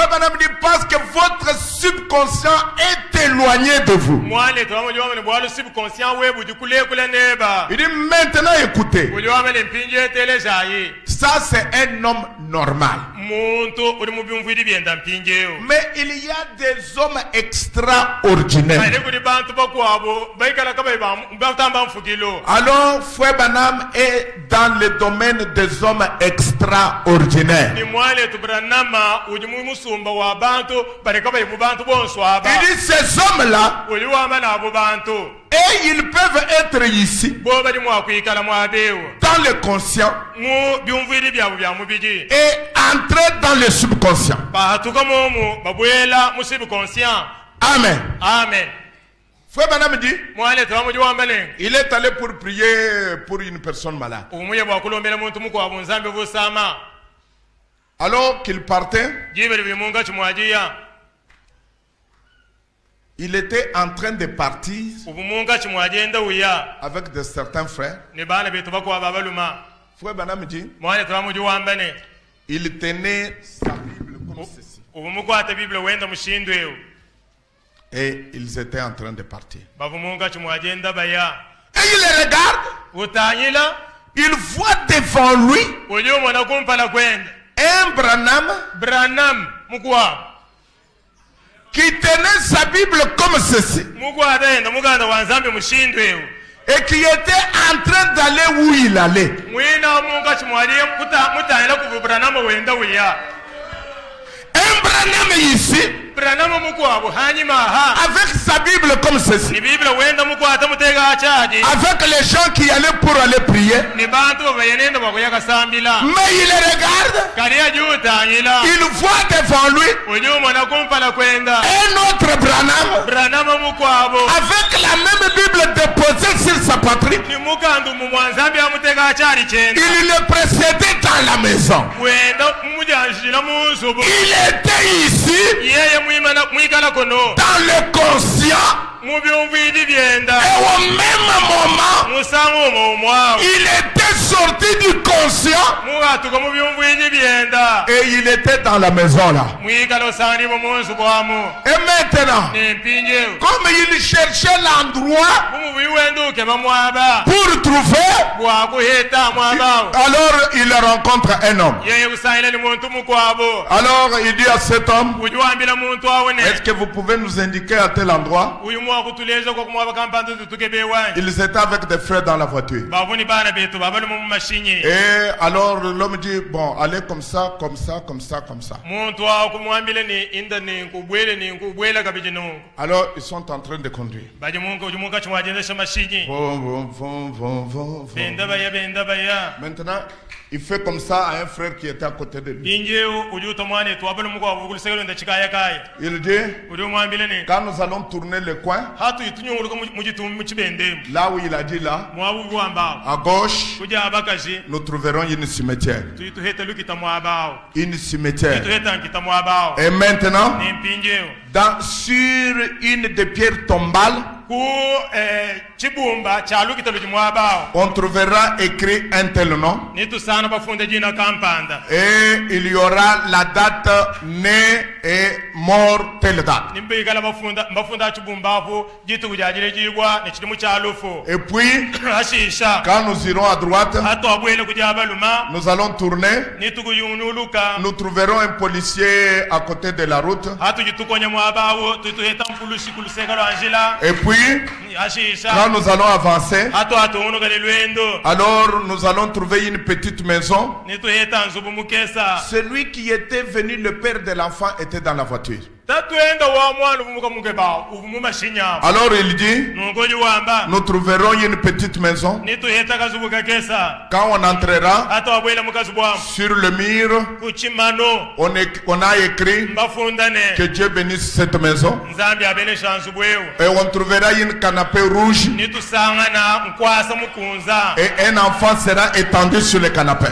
Branham dit parce que votre subconscient est éloigné de vous. Il dit maintenant écoutez. Ça c'est un homme normal. Mais il y a des hommes extraordinaires. Alors Frère Branham est dans le domaine des hommes extraordinaires. Il dit ces hommes-là, et ils peuvent être ici dans le conscient et entrer dans le subconscient. Amen. Amen. Frère Branham dit, il est allé pour prier pour une personne malade. Alors qu'il partait, il était en train de partir avec de certains frères. Frère Branham dit, il tenait sa Bible comme ceci. Et ils étaient en train de partir. Et il les regarde. Il voit devant lui un Branham qui tenait sa Bible comme ceci. Et qui était en train d'aller où il allait. Un Branham ici, avec sa Bible comme ceci, avec les gens qui allaient pour aller prier. Mais il les regarde, il voit devant lui un autre Branham avec la même Bible déposée sur sa poitrine. Il le précédait dans la maison. Il était ici dans le conscient. Et au même moment, il était sorti du conscient. Et il était dans la maison là. Et maintenant, comme il cherchait l'endroit Pour trouver, alors il rencontre un homme. Alors il dit à cet homme, est-ce que vous pouvez nous indiquer à tel endroit? Ils étaient avec des frères dans la voiture. Et alors l'homme dit, bon, allez comme ça, comme ça, comme ça, comme ça. Alors ils sont en train de conduire. Maintenant, il fait comme ça à un frère qui était à côté de lui. Il dit, quand nous allons tourner le coin, là où il a dit là, à gauche, nous trouverons une cimetière. Une cimetière. Et maintenant, sur une des pierres tombales, on trouvera écrit un tel nom. Et il y aura la date né et mort telle date. Et puis, quand nous irons à droite, nous allons tourner. Nous trouverons un policier à côté de la route. Et puis, quand nous allons avancer, alors nous allons trouver une petite maison. Celui qui était venu, le père de l'enfant, était dans la voiture. Alors il dit, nous trouverons une petite maison. Quand on entrera, sur le mur, on a écrit que Dieu bénisse cette maison. Et on trouvera une canapé rouge. Et un enfant sera étendu sur le canapé.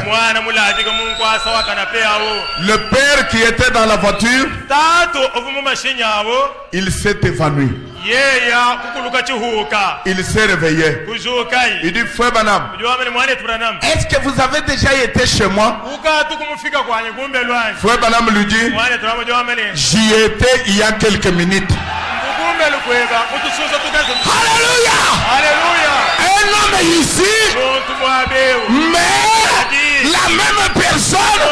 Le père qui était dans la voiture, il s'est évanoui. Il s'est réveillé. Il dit, frère Branham, est-ce que vous avez déjà été chez moi? Frère Branham lui dit, j'y étais il y a quelques minutes. Alléluia! Un homme est ici, mais la même personne,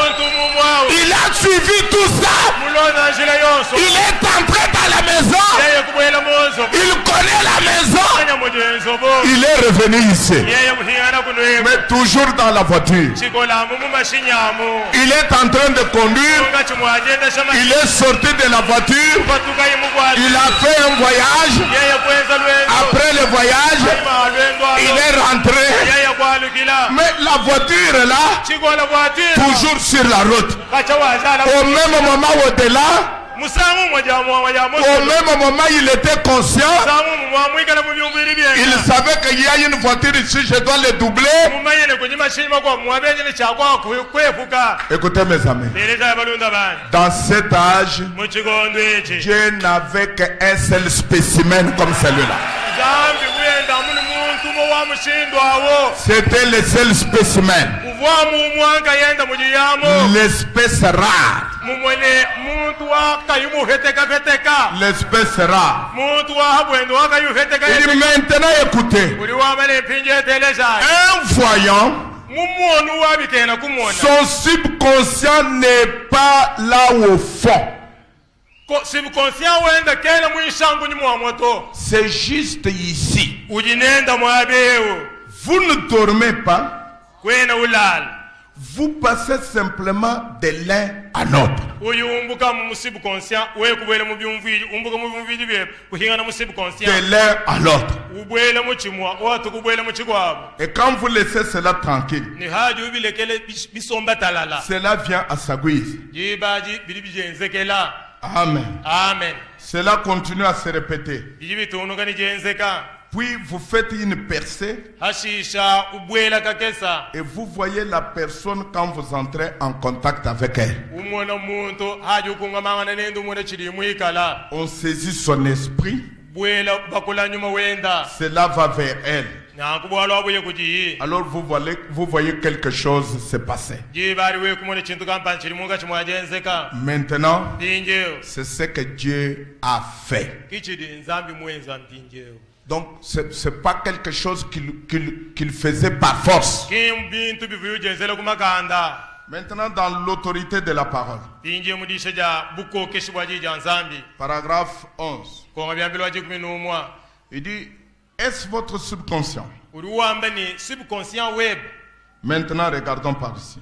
il a suivi tout ça. Il est entré dans la maison. Il connaît la maison. Il est revenu ici, mais toujours dans la voiture. Il est en train de conduire. Il est sorti de la voiture. Il a fait un voyage. Après le voyage, il est rentré. Mais la voiture est là, toujours sur la route. Au même moment au-delà, au même moment il était conscient. Il savait qu'il y a une voiture ici, je dois le doubler. Écoutez mes amis, dans cet âge, Dieu n'avait qu'un seul spécimen comme celui-là. C'était le seul spécimen, l'espèce rare. L'espèce rare. Et maintenant écoutez, un voyant, son subconscient n'est pas là au fond. C'est juste ici. Vous ne dormez pas. Vous passez simplement de l'un à l'autre. De l'un à l'autre. Et quand vous laissez cela tranquille, cela vient à sa guise. Amen. Amen. Cela continue à se répéter. Puis vous faites une percée. Et vous voyez la personne quand vous entrez en contact avec elle. On saisit son esprit. Cela va vers elle. Alors vous voyez quelque chose se passer. Maintenant, c'est ce que Dieu a fait. Donc, ce n'est pas quelque chose qu'il faisait par force. Maintenant, dans l'autorité de la parole. Paragraphe 11. Il dit, est-ce votre subconscient? Maintenant, regardons par ici.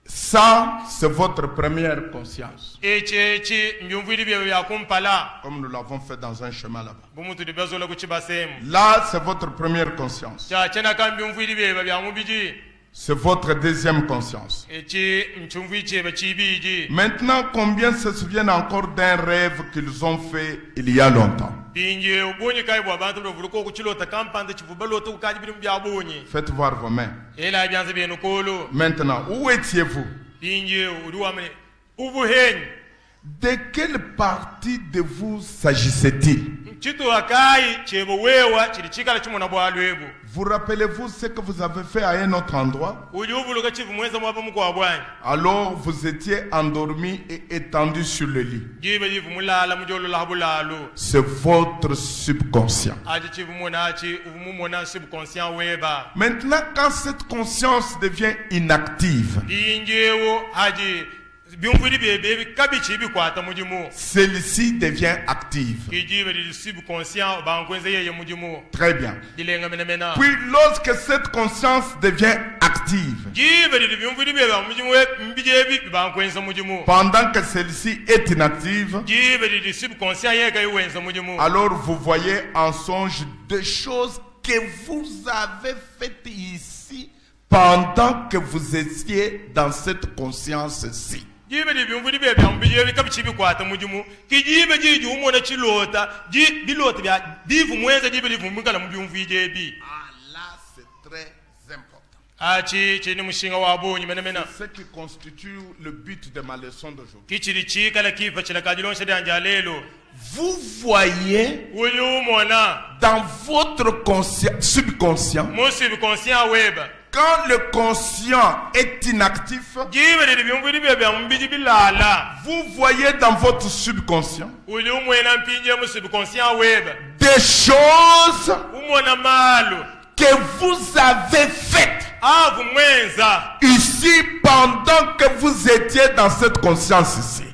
Ça, c'est votre première conscience. Comme nous l'avons fait dans un chemin là-bas. Là, c'est votre première conscience. C'est votre deuxième conscience. Maintenant, combien se souviennent encore d'un rêve qu'ils ont fait il y a longtemps? Faites voir vos mains. Maintenant, où étiez-vous? De quelle partie de vous s'agissait-il? Vous rappelez-vous ce que vous avez fait à un autre endroit? Alors vous étiez endormi et étendu sur le lit. C'est votre subconscient. Maintenant, quand cette conscience devient inactive, celle-ci devient active. Très bien. Puis lorsque cette conscience devient active, pendant que celle-ci est inactive, alors vous voyez en songe des choses que vous avez faites ici pendant que vous étiez dans cette conscience-ci. Ah là, c'est très important. C'est ce qui constitue le but de ma leçon d'aujourd'hui. Vous voyez dans votre subconscient, quand le conscient est inactif, vous voyez dans votre subconscient des choses que vous avez faites ici pendant que vous étiez dans cette conscience ici.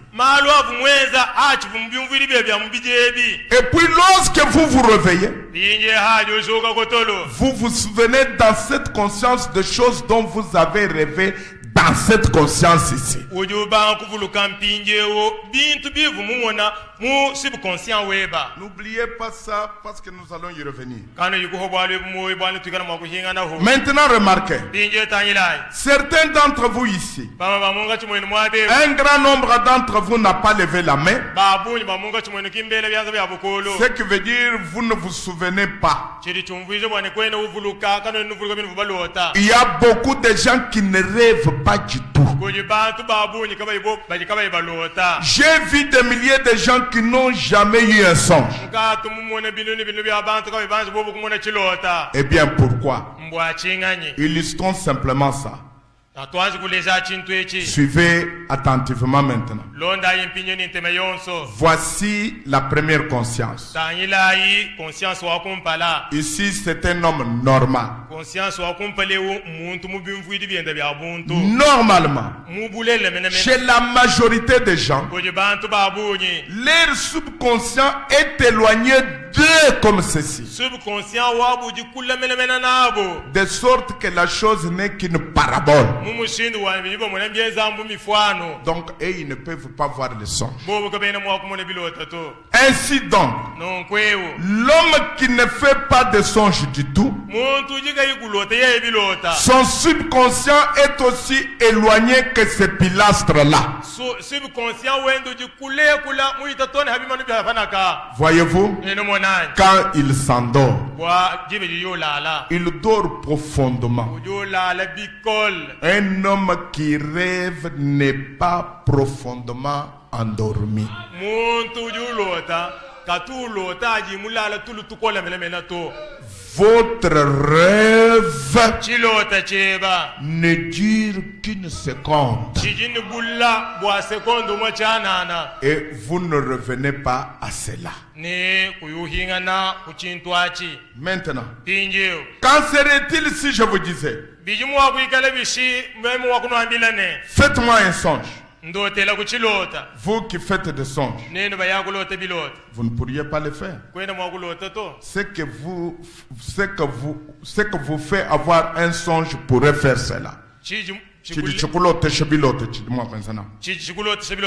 Et puis lorsque vous vous réveillez, vous vous souvenez dans cette conscience de choses dont vous avez rêvé dans cette conscience ici. N'oubliez pas ça parce que nous allons y revenir. Maintenant remarquez, certains d'entre vous ici, un grand nombre d'entre vous n'a pas levé la main, ce qui veut dire vous ne vous souvenez pas. Il y a beaucoup de gens qui ne rêvent pas du tout. J'ai vu des milliers de gens qui n'ont jamais eu un songe. Eh bien pourquoi? Illustrons simplement ça. Suivez attentivement maintenant. Voici la première conscience. Ici, c'est un homme normal. Normalement, chez la majorité des gens, leur subconscient est éloigné d'eux comme ceci. De sorte que la chose n'est qu'une parabole. Donc, ils ne peuvent pas voir le songe. Ainsi donc, l'homme qui ne fait pas de songe du tout, son subconscient est aussi éloigné que ces pilastres-là. Voyez-vous, quand il s'endort, il dort profondément. Un homme qui rêve n'est pas profondément endormi. katulota ajimulala tulu tukola melemena to Votre rêve chilota cheba ne dure qu'une seconde. chijini bulla bwa sekondo mwachanana Et vous ne revenez pas à cela. ne kuyuhingana kuchintwachi Maintenant, pinjeo qu'en serait-il si je vous disais, bijimwa kuikala bishi memu wakunwambilane faites-moi un songe. ndotela kuchilota Vous qui faites des songes, neno bayakulota bilota vous ne pourriez pas le faire. kwena mwakulota to Ce que vous fait avoir un songe pourrait faire cela. chikulote Mais shebilo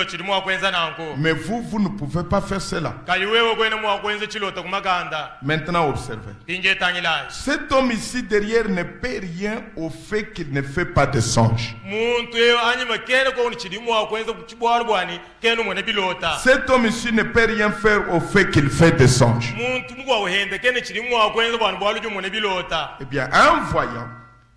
chidi mwakwenza nanko vous ne pouvez pas faire cela. kali wewe kwena mwakwenza chilota kumaganda Maintenant, observez. pinje tangilaji Cet homme ici derrière ne paie rien au fait qu'il ne fait pas de songe. muntu eyo anyima kene ko ni chidi mwakwenza kuchibwalo bwani kene mwene bilota Cet homme ici ne peut rien faire au fait qu'il fait des songes. muntu mukwa uhende kene chidi mwakwenza bwani bwalo jo mwene bilota Eh bien, un voyant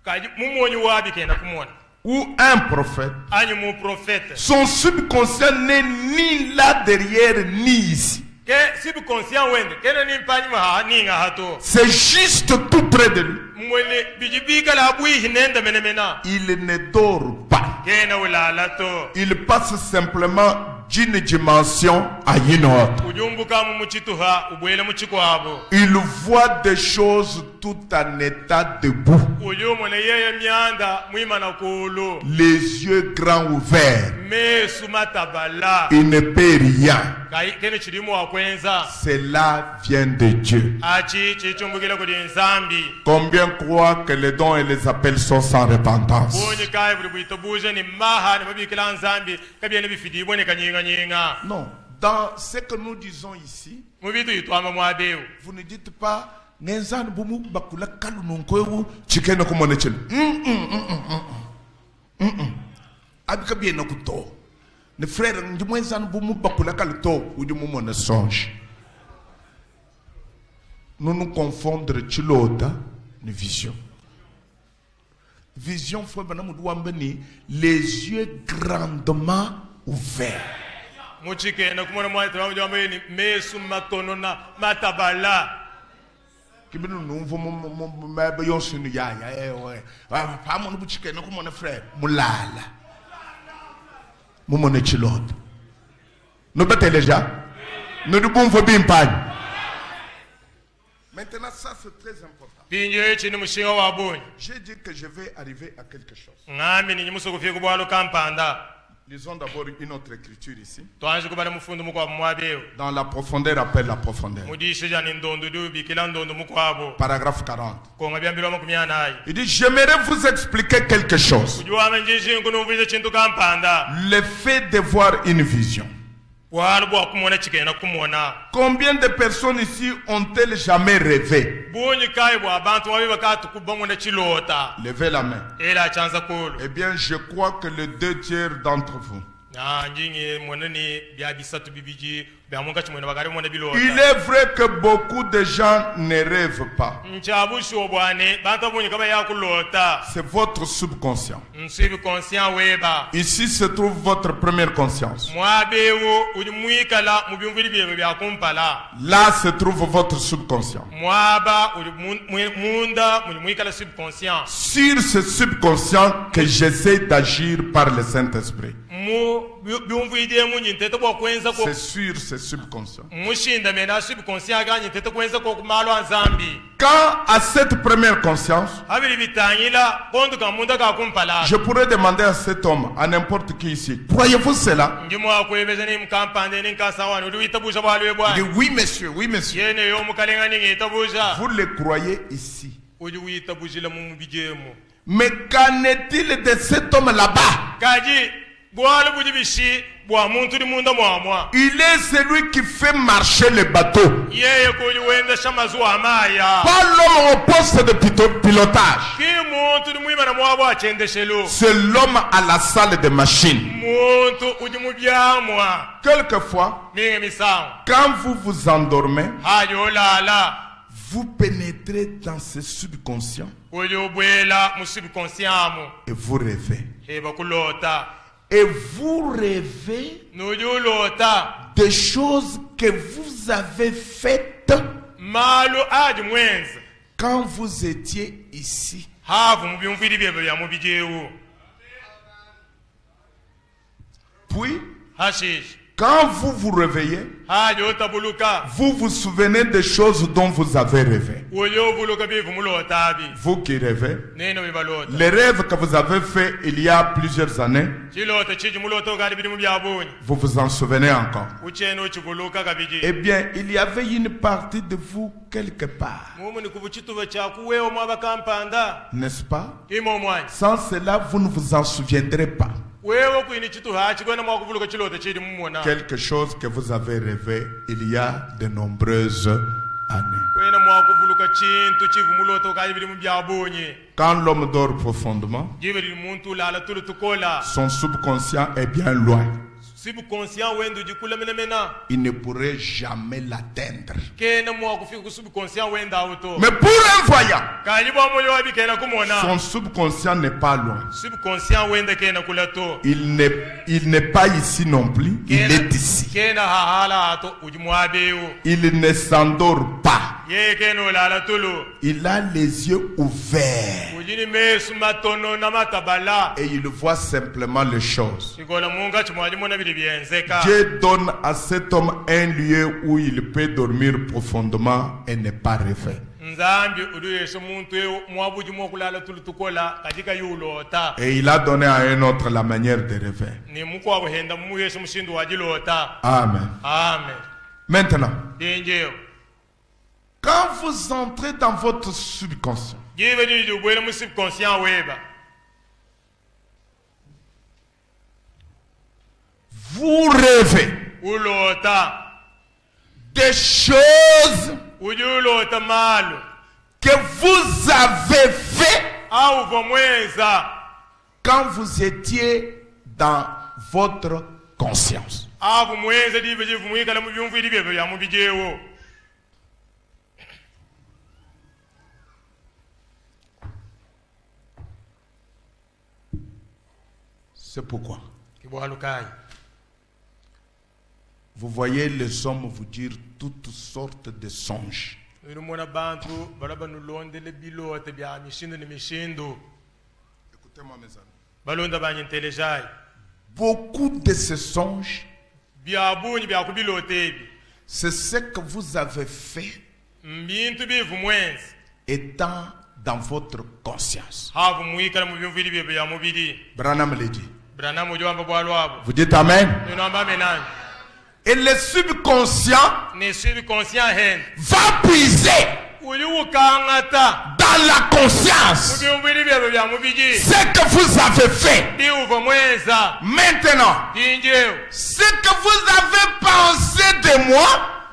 kaji mumonyi wabi kena kumona ou un prophète, anyi mu profete son subconscient n'est ni là derrière ni ici. ke sibi conscient wende kene ni mpanyi ma ninga hato C'est juste tout près de lui. mwene bijibika la bui hinenda menemena Il ne dort pas. kene ulala to Il passe simplement d'une dimension à une autre. ujumbuka mu muchituha ubwele muchikwabo Il voit des choses tout en état debout. uyu mwene yeye myanda mwimana kulu Les yeux grands ouverts. mesu matabala Il ne paie rien. kene chilimu wakwenza Cela vient de Dieu. achi chichumbukile kuli nzambi Combien croient que les dons et les appels sont sans repentance? bunyi kai buli bwito buje ni maha ni mabikila nzambi kabyene bifidi bone kanyinga nyinga Non. Dans ce que nous disons ici, mubitu yitwama mwadeu vous ne dites pas Nenzan bumu bakula kalu nonkoewu chikene kumone chelo. Abika bien nakuto. Ne frère ndimwenzan bumu bakula kalu to udimu mona songe. Nous nous confondre chilota ni vision. Vision foi banamu duambeni les yeux grandement ouverts. muchikene kumona mwaitu wamjamba ni mesu matono na matabala Kibinu numvo mbe yonsunu ya pa mo buchike no kumona frère mulala mumone chilota no bete déjà no du bon fobi impagne. Maintenant ça c'est très important. pinje chini mushinga wa bunyi J'ai dit que je vais arriver à quelque chose. ngami ni nyimuso kufika kubwalo kampanda Lisons d'abord une autre écriture ici. twanje kubala mufundu mukwa mwabeo Dans la profondeur appelle la profondeur. mudishe jani ndondo du bikila ndondo mukwabo Paragraphe 40. konga byambilo makumyanayi Il dit j'aimerais vous expliquer quelque chose. kujuwa njinji nkunumvise chintu kampanda Le fait de voir une vision. bwalo bwa kumona chikena kumona Combien de personnes ici ont-elles jamais rêvé? bunyi kai bwa abantu wabi bakatu kubamona chilota Levez la main. ela chanza kulu Eh bien, je crois que les 2/3 d'entre vous. njingi monani bya bisatu bibiji bya munga chimwena bagari mona bilota Il est vrai que beaucoup de gens ne rêvent pas. nchabusho bwane bantu bunyi kaba yakulota C'est votre subconscient. nsibi conscient weba Ici se trouve votre première conscience. mwabewo uli mwikala mu byumviri byebe bya kumpala Là se trouve votre subconscient. mwaba uli munda muli mwikala subconscient Sur ce subconscient que j'essaie d'agir par le Saint-Esprit. mu byumvide munyi ntete kwa kwenza ko C'est sur ce subconscient. mushinda mena subconscient ganyi ntete kwenza ko kumalo nzambi Quand à cette première conscience, habiri bitanyila bondu kamunda ka kumpala je pourrais demander à cet homme, à n'importe qui ici, croyez-vous cela? ngimo akwebeza ni mkampande ni nkasawani uli witabusha bwalwe Il bwa dit oui monsieur, oui monsieur. yene yo mukalenga ni ngitabusha Vous le croyez ici. uli witabushila mu mubijemo Mais qu'en est-il de cet homme là-bas? kaji bwalo bujibishi bwa muntu ni munda mwamwa Il est celui qui fait marcher le bateau. yeye kuli wenda shamazu amaya Pas l'homme au poste de pilotage. ki muntu ni mwimana mwabo achendeshelo C'est l'homme à la salle de machine. muntu uli mubyamwa Quelquefois, minge misango quand vous vous endormez, hayolala vous pénétrez dans ce subconscient uli ubwela mu subconscient mu et vous rêvez. heba kulota Et vous rêvez nuyulota des choses que vous avez faites malo adi mwenza quand vous étiez ici. havu mu byumviri bye bya mu bijewo Puis, hashish quand vous vous réveillez, haji otabuluka vous vous souvenez des choses dont vous avez rêvé. uyo buluka bivu mulotabi Vous qui rêvez, neno bibalota les rêves que vous avez faits il y a plusieurs années, chilota chiji muloto gadi bidi mu byabonye vous vous en souvenez encore. ucheno chibuluka kabiji Eh bien, il y avait une partie de vous quelque part, mumu ni kubuchituba chakuwewo mwabakampanda n'est-ce pas? imo mwani Sans cela, vous ne vous en souviendrez pas. wewo kuini chitu hachi kwena mwakubuluka chilota chidi mumona Quelque chose que vous avez rêvé il y a de nombreuses années. kwena mwakubuluka chintu chivu muloto kali bidi mu byabonye Quand l'homme dort profondément, jibe li muntu lala tulu tukola son subconscient est bien loin. subconscient wendu jikula mena Il ne pourrait jamais l'atteindre. kena mwakufika ku subconscient wenda auto Mais pour un voyant, kali bwa moyo wabi kena kumona son subconscient n'est pas loin. subconscient wenda kena kulato Il n'est pas ici non plus, il est ici. kena hahala ato ujimwabeyo Il ne s'endort pas. ye kena lala tulu Il a les yeux ouverts ujini mesu matono na matabala et il voit simplement les choses. ikola munga chimwajimona bili byenzeka Dieu donne à cet homme un lieu où il peut dormir profondément et ne pas rêver. nzambi uduyesha muntu mwabuji mwokulala tulu tukola katika yulota Et il a donné à un autre la manière de rêver. ni muko abuhenda muyesha mushindu wajilota Amen. amen Maintenant, denjeo quand vous entrez dans votre subconscient, jibe ni jubwele mu subconscient weba vous rêvez ulota des choses ujulota malo que vous avez fait au vomwenza quand vous étiez dans votre conscience. avu mwenza dibe jivu mwikala mu byumviri bye bya mu bijewo C'est pourquoi kibwalukai vous voyez les hommes vous dire toutes sortes de songes. ulimona bantu balaba nulondele bilote bya mishindo ni mishindo Écoutez-moi mes amis. balonda banyintelejai Beaucoup de ces songes, byabunyi bya kubilote ebi c'est ce que vous avez fait mbintu bivu mwenza étant dans votre conscience. havu mwikala mu byumviri bye bya mubiri Branham l'a dit. branamu ujwamba bwalwabo Vous dites Amen. inamba menani Et le subconscient ni subconscient hen va puiser uyukangata dans la conscience byumviri bye bya mubiri ce que vous avez fait. biuva mwenza Maintenant, dinjeo ce que vous avez pensé de moi,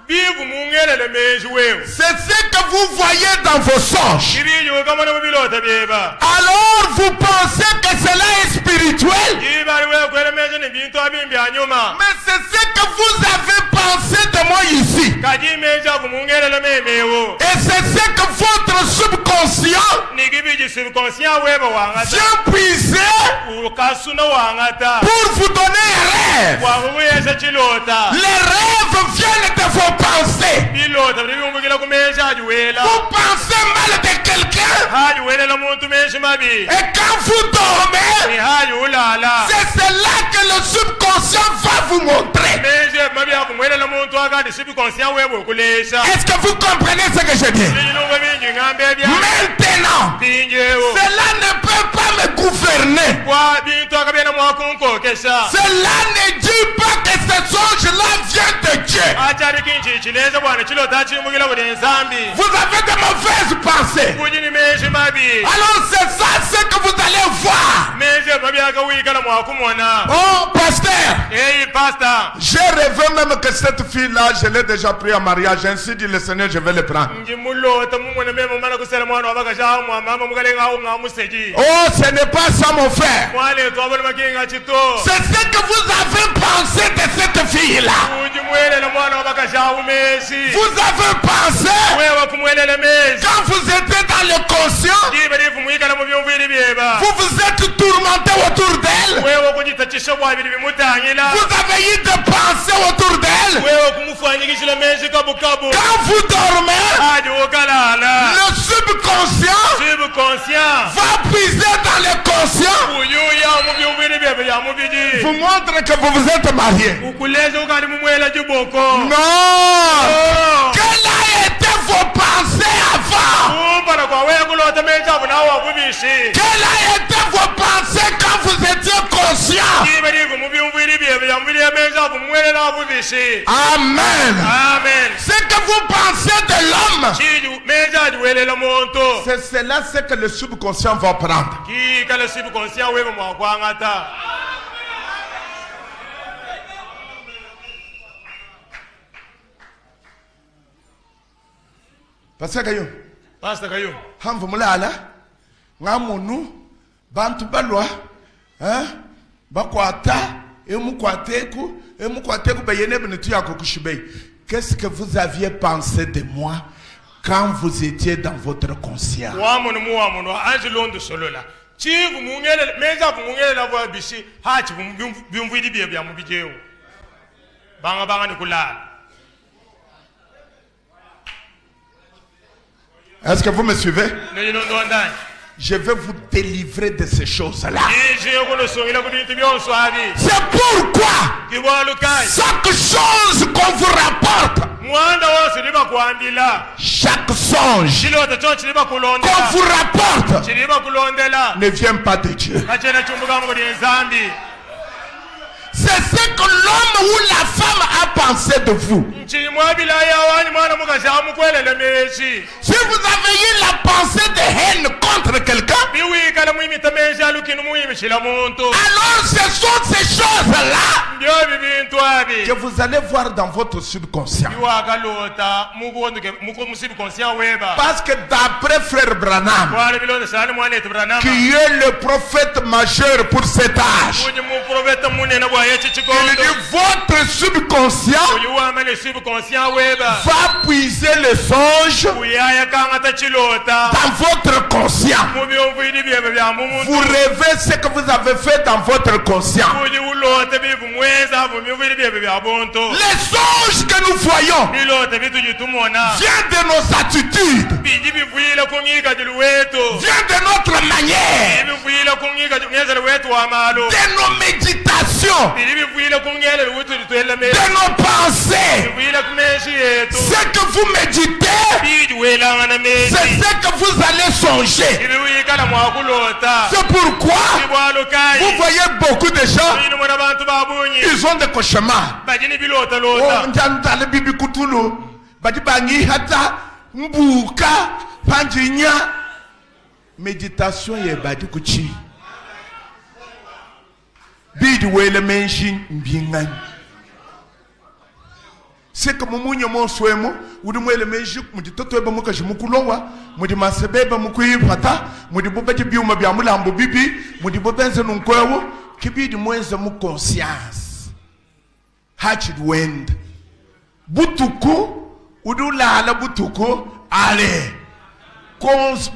bivu mungelele meji wewe c'est ce que vous voyez dans vos songes. ibiyo kama na bilota byeba Alors vous pensez que cela est spirituel, ibali wewe kwele meji ni bintu abimbi anyuma mais c'est ce que vous avez pensé de moi ici. kaji meji avu mungelele memewo Et c'est ce que votre subconscient nigibiji subconscient weba wangata vient puiser ukasuna wangata pour vous donner un rêve. wabuyesha chilota Les rêves viennent de vos pensées. bilota bibumbukila kumeji ajuwela Vous pensez mal de quelqu'un hajuwelela muntu meji mabi et quand vous ni dormez, hajulala c'est cela que le subconscient va vous montrer. meji mabi akumwelela muntu akati subconscient weba okulesha Est-ce que vous comprenez ce que je dis? bilunga bingi ngambe bya Maintenant, dinjewo cela ne peut pas me gouverner. kwa bintu akabena mwakunkokesha Cela ne dit pas que ce songe-là vient de Dieu. achari kinchi chileza bwana chilota chimbukila kuti nzambi Vous avez de mauvaises pensées. kujini meji mabi Alors c'est ça ce que vous allez voir. meji mabi akawikala mwakumona Oh, pasteur, eyi pasta j'ai rêvé même que cette fille-là, je l'ai déjà pris en mariage. Ainsi dit le Seigneur, je vais le prendre. njimulota mumwene mema mana kusela mwana wabakashaha mwamama mukalengawo ngamuseji Oh, ce n'est pas ça mon frère. mwaletu abona makinga chito C'est ce que vous avez pensé de cette fille-là. ujimwelela mwana wabakashaha umesi Vous avez pensé wewe kumwelela mesi quand vous étiez dans dans le conscient. Vous vous êtes tourmenté autour d'elle. Vous avez eu des pensées autour d'elle. Quand vous dormez, le subconscient va puiser dans le conscient. Vous montre que vous vous êtes marié. Non. Quelles a été vos pensées avant? Quelles a été vos pensées quand vous étiez conscient? Amen. Ce que vous pensez de l'homme, c'est cela ce que le subconscient va prendre. Pastor Kayo. Hamvu mulala ngamunu bantu balwa bakwata emukwateku bayene benetu yako kushibei. Qu'est-ce que vous aviez pensé de moi quand vous étiez dans votre conscience? Est-ce que vous me suivez? Je vais vous délivrer de ces choses-là. C'est pourquoi chaque chose qu'on vous rapporte, chaque songe qu'on vous rapporte ne vient pas de Dieu. C'est ce que l'homme ou la femme a pensé de vous. Si vous avez eu la pensée de haine contre quelqu'un, alors ce sont ces choses-là que vous allez voir dans votre subconscient. Parce que d'après Frère Branham, qui est le prophète majeur pour cet âge, il dit votre subconscient va puiser le songe dans votre conscient. Vous rêvez ce que vous avez fait dans votre conscient. Les songes que nous voyons viennent de nos attitudes, viennent de notre manière, de nos méditations, de nos pensées. Ce que vous méditez, c'est ce que vous allez songer. C'est pourquoi vous voyez beaucoup de gens, ils ont des cauchemars. Méditation est badi kuchi. Bidi wele menshi mbingan. C'est que mumunyo mo swemo, udi mwele menshi mudi toto eba muka shimukulowa, mudi masebeba mukuyipata, mudi bobeji biuma bya mulambo bibi, mudi bobenze nunkwewo, kibidi mwenze mu conscience. Hatchid wend. Butuku, udu lala butuku, ale.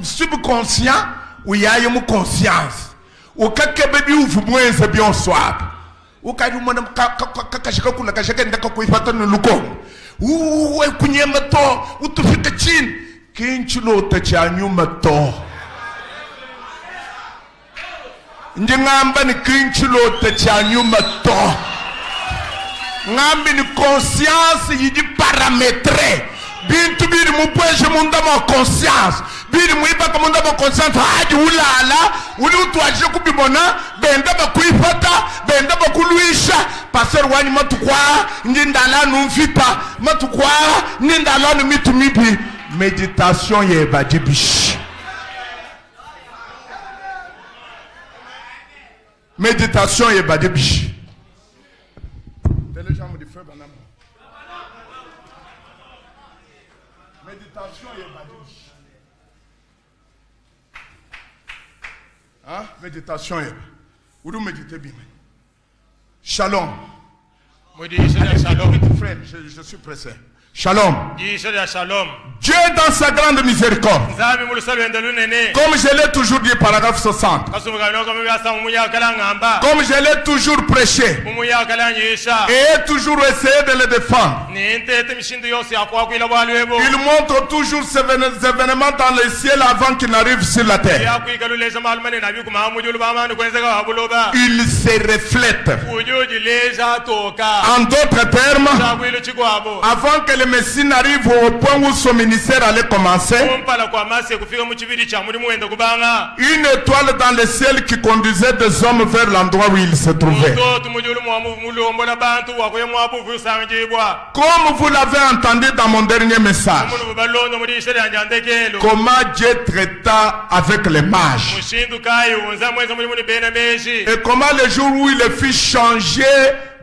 Subconscient, ou yaye mu conscience. Ou kakebe bi ufu mwenze bi onswab. Ou kadu mwana kakashika kula kashika ndaka kuipata nuluko. Ou kunyema to, utufika chini. Kinchulo tachanyuma to. Ngamba ni kinchulo tachanyuma to. Ngambi ni conscience yidi parametre. Bintu biri mupweshe munda ma conscience. Biri muipa ka munda ma conscience haji ulala. Uli utuajie kubibona. Benda bakuipata. Benda bakuluisha. Passer wani matukwa. Ndindala numfita. Matukwa. Ndindala numitu mibi. Méditation ye badibish. Méditation ye badibish. Télécharge du feu banam. Méditation et badibish. Hein? Méditation et. Où vous méditez bien? Shalom. Shalom. Frère, je suis pressé. Shalom. jisho lya shalom. Dieu dans sa grande miséricorde, Nzambi mu lusalwendo lunene comme je l'ai toujours dit, paragraphe 60, kasumugabino ko byasa mu muyakala ngamba comme je l'ai toujours prêché mu muyakala nyisha et toujours essayé de le défendre, ni ntete mishindu yose yakwakwila bwalwebo il montre toujours ces événements dans le ciel avant qu'ils n'arrivent sur la terre. yakwikaluleza malumane nabikuma mujulu bamani kwenzeka wabuloba Il se reflète. ujuji leza toka En d'autres termes, chakwilo chikwabo avant que le Messie n'arrive au point où son ministère allait commencer, kumpala kwa masi kufika mu kibiri cha muri muwenda kubanga une étoile dans le ciel qui conduisait des hommes vers l'endroit où ils se trouvaient. mtoto mujulu mulombola bantu wakoye mwabuvu usangibwa Comme vous l'avez entendu dans mon dernier message, umuntu balondo muri ishere yanjandekelo comment Dieu traita avec les mages mushindu kayunza mwenza muri muri bena meji et comment le jour où il fit changer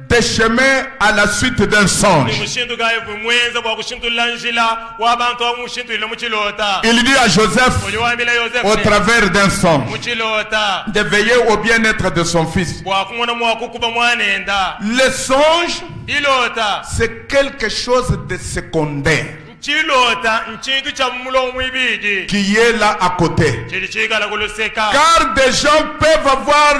de chemin à la suite d'un songe, mushindu kayo kumwenza bwa kushindula njila wabantu wa mushindu ile muchilota il dit à Joseph uliwambila Yosefu au travers d'un songe muchilota de veiller au bien-être de son fils. bwa kumona mwakukuba mwanenda Le songe, ilota c'est quelque chose de secondaire chilota nchintu cha mulo mwibiji qui est là à côté. chili chikala kuluseka Car des gens peuvent avoir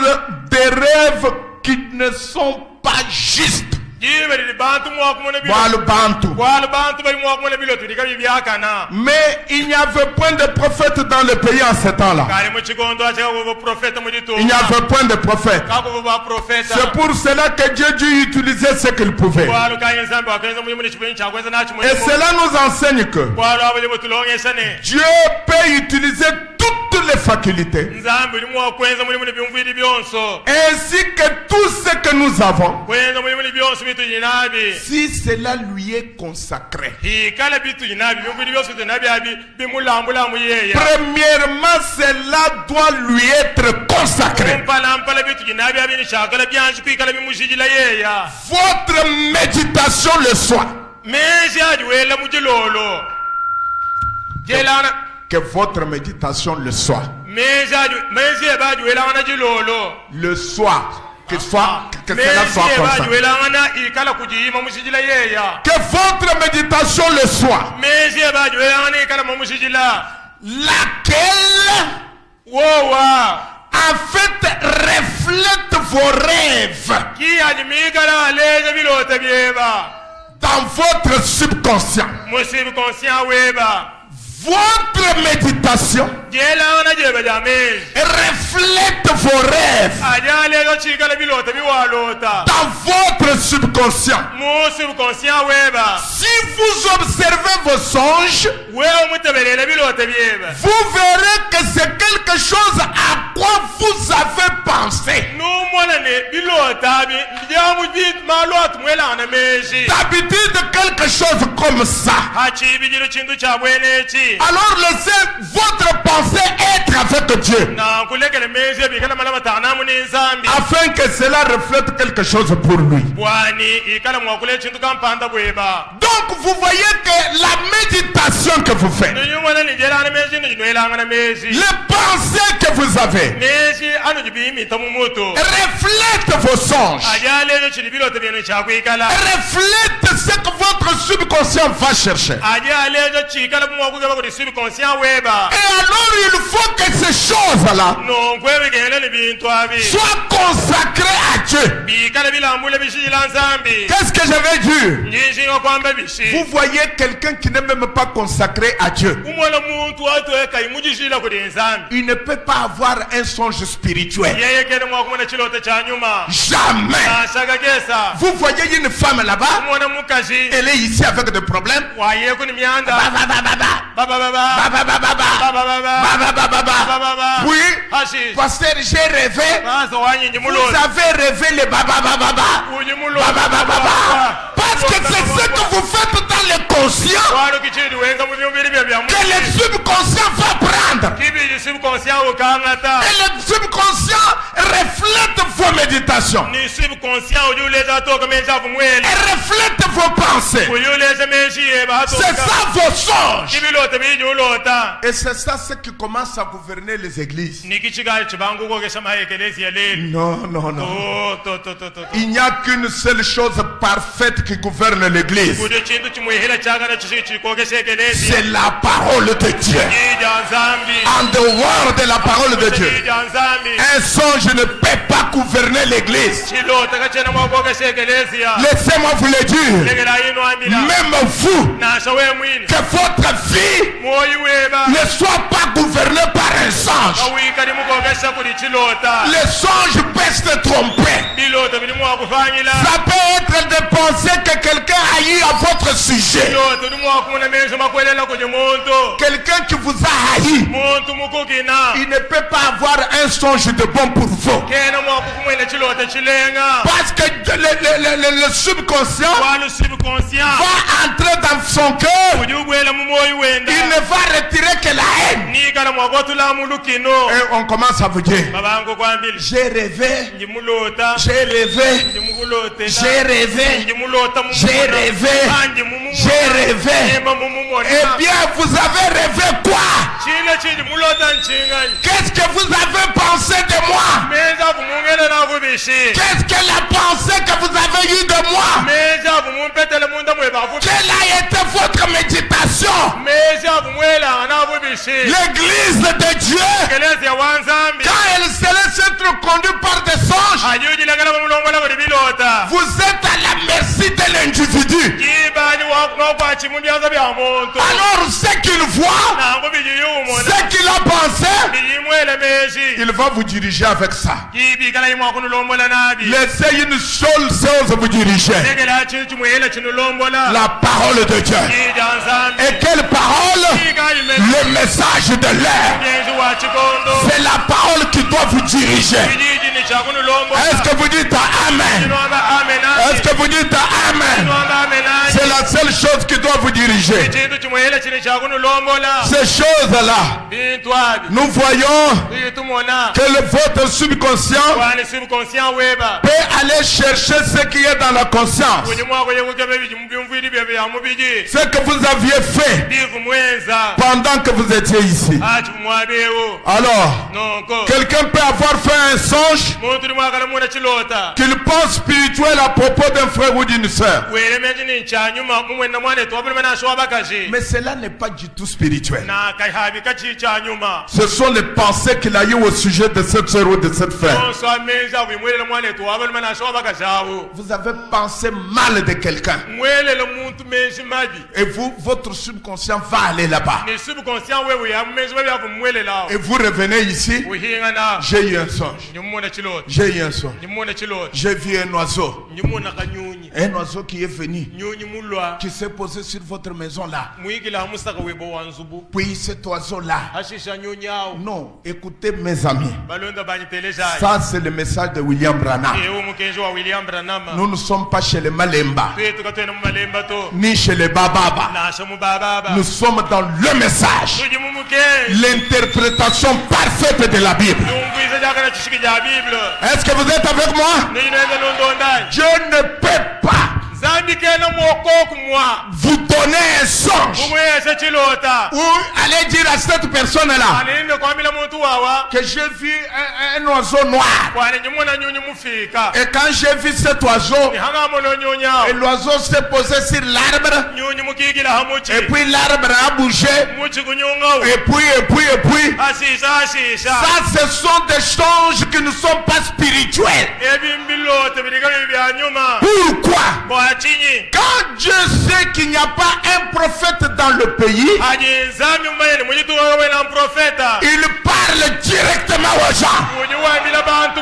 des rêves qui ne sont pas justes. jibeli bantu mwakumona bilo Voilà, Bantu. wala bantu bali mwakumona bilo tulikabi byakana Mais il n'y avait point de prophète dans le pays en ce temps-là. kali mu chikondo acha bo profeta mu dito Il n'y avait point de prophète. kako bo profeta C'est pour cela que Dieu dut utiliser ce qu'il pouvait. wala kayen zambe wakenza mu muri chipeni cha kwenza nachi mu Et cela nous enseigne que wala abali botulongesane Dieu peut utiliser toutes les facultés, nzambe limu wakwenza muri muri byumviri byonso ainsi que tout ce que nous avons, kwenza muri muri byonso bitu jinabi si cela lui est consacré. hikala bitu jinabi byumviri byonso jinabi abi bimulambula mu yeya Premièrement, cela doit lui être consacré. mpala bitu jinabi abi ni shakala byanji kwikala bimujijila yeya Votre méditation le soir, meji ajiwela mu jilolo jelana que votre méditation le soir, meji bajiwela wana jilolo le soir, que cela soit meji consacré. bajiwela wana ikala kujiyima musijila yeya Que votre méditation le soir, meji bajiwela wana ikala musijila laquelle wowa en fait reflète vos rêves ki ajimikala aleja bilota byeba dans votre subconscient. musibu conscient weba Votre méditation jela wana jeba jameji reflète vos rêves ajalejo chikala bilota biwalota dans votre subconscient. musibu conscient weba Si vous observez vos songes, wewe mutebelele bilota byeba vous verrez que c'est quelque chose à quoi vous avez pensé. numona ne bilota bi jamu bit malot mwela na meji D'habitude, quelque chose comme ça. hachi bijiro chindu cha bwenechi Alors laissez votre pensée être avec Dieu, na kulekele meji bikala malama tanamu ni nzambi afin que cela reflète quelque chose pour lui. bwani ikala mwakule chindu kampanda bweba Donc vous voyez que la méditation que vous faites, nyumona ni jela na meji ni nwela na meji les pensées que vous avez, meji anu jibimi tamu moto reflètent vos songes, ajalejo chili bilota byeno cha kwikala reflètent ce que votre subconscient va chercher. ajalejo chikala mwakuga bakuri subconscient weba Et alors il faut que ces choses-là no kwebegele ni bintu abi soient consacrées à Dieu. bikala bilambule bishila nzambi Qu'est-ce que je vais dire? njishinga kwamba bishi Vous voyez quelqu'un qui n'est même pas consacré à Dieu. umwana muntu atoeka imujishila kuri nzambi Il ne peut pas avoir un songe spirituel. yeye kene mwakumona chilote cha nyuma Jamais. ashaka kesa Vous voyez une femme là-bas, umwana mukazi elle est ici avec des problèmes. waye kuni myanda Baba, baba, baba. baba baba Baba, baba, baba. baba baba Baba, baba, baba. baba Oui, hashi pasteur, j'ai rêvé. basa wanyinyi Vous mulo avez rêvé le baba, baba, baba. uji mulo Baba, baba, baba. Parce que c'est ce que vous faites dans le conscient walo kichidi wenga mu byumbiri bya que le subconscient va prendre. kibi subconscient ukangata Et le subconscient reflète vos méditations. l'interprétation. ni subconscient ujuleza toka menza vumwele Elle reflète vos pensées. uyuleza menshi yeba C'est ça vos songes. kibilote bijulota Et c'est ça ce qui commence à gouverner les églises. nikichika chibangu kokesha mahekelezi ya leli Non, non, non. to Il n'y a qu'une seule chose parfaite qui gouverne l'église. kuti chintu chimwehela chakana chikokesha hekelezi C'est la parole de Dieu. ija nzambi En dehors de la parole de Dieu, ija nzambi un songe ne peut pas gouverner l'église. chilota kachena mwakokesha hekelezi ya Laissez-moi vous le dire. legela ino ambila Même vous, nasha we mwini que votre vie moyi weba ne soit pas gouvernée par un songe. awikali mukokesha kuti chilota Les songes peuvent se tromper. bilota bili mwakufanyila Ça peut être de penser que quelqu'un a eu à votre sujet. bilota uli mwakumuna menzo makwelela kuti muntu Quelqu'un qui vous a haï, muntu mukukina il ne peut pas avoir un songe de bon pour vous. kena mwakukumwela chilota chilenga Parce que le subconscient wali subconscient va entrer dans son cœur. kuti ubwela mumoyi wenda Il ne va retirer que la haine. nikala mwakotula mulukino Et on commence à vous dire, babangu kwambili j'ai rêvé, ndimulota j'ai rêvé, ndimukulotela j'ai rêvé, ndimulota j'ai rêvé, j'ai rêvé. Eh bien, vous avez rêvé quoi? chile chindi mulota nchingani Qu'est-ce que vous avez pensé de moi? menza vumungela nakubishi Qu'est-ce que la pensée que vous avez eue de moi? menza vumumpetele munda mwebavu Quelle a été votre méditation? menza vumwelanga nakubishi L'église de Dieu, kelezi ya wanzambi quand elle se laisse être conduite par des songes, ajujilangala vamulongola kuti bilota vous êtes à la merci de l'individu. kibani nokwachimu byanza bya muntu Alors, ce qu'il voit, nangu bijiyumona ce qu'il a pensé, bijimwele meshi il va vous diriger avec ça. kibikala imwakunulombola nabi Laissez une seule chose vous diriger. legela chintu chimwehela chinulombola La parole de Dieu. kija nzambi Et quelle parole? kikaime Le message de l'air. genzi wa chikondo C'est la parole qui doit vous diriger. kijiji ni chakunulombola Est-ce que vous dites Amen? chinomba Est-ce que vous dites Amen? chinomba amenani C'est la seule chose qui doit vous diriger. chintu chimwehela chini chakunulombola Ces choses-là, bintu abi nous voyons bitumona que votre subconscient wani subconscient weba peut aller chercher ce qui est dans la conscience. kuti mwako yekukebe biji mubyumviri bye byamubiji Ce que vous aviez fait bivu mwenza pendant que vous étiez ici. achi mwabewo Alors, nonko quelqu'un peut avoir fait un songe muntu limwakala muna chilota qu'il pense spirituel à propos d'un frère ou d'une sœur. weremeji ni nchanyuma mumwena mwane twabulime nashowa bakaji Mais cela n'est pas du tout spirituel. na kaihabi kachi chanyuma Ce sont les pensées qu'il a eues au sujet de cette sœur ou de cette frère. onso amenza bwimwelele mwane twabulime nashowa bakajawo Vous avez pensé mal de quelqu'un. mwelele muntu menji mabi Et vous, votre subconscient va aller là-bas. ni subconscient wewe ya menji babi avu mwelelao Et vous revenez ici. uhinga na J'ai eu un songe. nyumuna chilota J'ai eu un songe. nyumuna chilota J'ai vu un oiseau. nyumuna kanyunyi Un oiseau qui est venu, nyunyi mulwa qui s'est posé sur votre maison là. mwikila hamusaka webo wanzubu Puis cet oiseau-là. hashisha nyunyi awo Non, écoutez mes amis. balonda banyitelejayo Ça, c'est le message de William Branham. ewo mukenji wa William Branham Nous ne sommes pas chez les Malemba, twetuka twena mumalemba to ni chez les Bababa. nasha mubababa Nous sommes dans le message, tuji mumukenji l'interprétation parfaite de la Bible. lungwiza jakana chishiki ja bible Est-ce que vous êtes avec moi? niyinenza londondai Dieu ne peut pas zambi kena mwokoku mwa vous donner un songe mumwese chilota ou aller dire à cette personne-là aninde kwamila muntu wawa que j'ai vu un oiseau noir. kwani nyimuna nyunyi mufika Et quand j'ai vu cet oiseau, nihangamono nyunyi et awo l'oiseau s'est posé sur l'arbre, nyunyi mukikila hamuchi et puis l'arbre a bougé, muchi kunyungawo et puis, asisa ça ce sont des songes qui ne sont pas spirituels. ebimbilote bilika bya nyuma Pourquoi? bwachinyi Quand Dieu sait qu'il n'y a pas un prophète dans le pays, ajinzami umayeni mujituwaga wena mprofeta il parle directement aux gens. ujiwambila bantu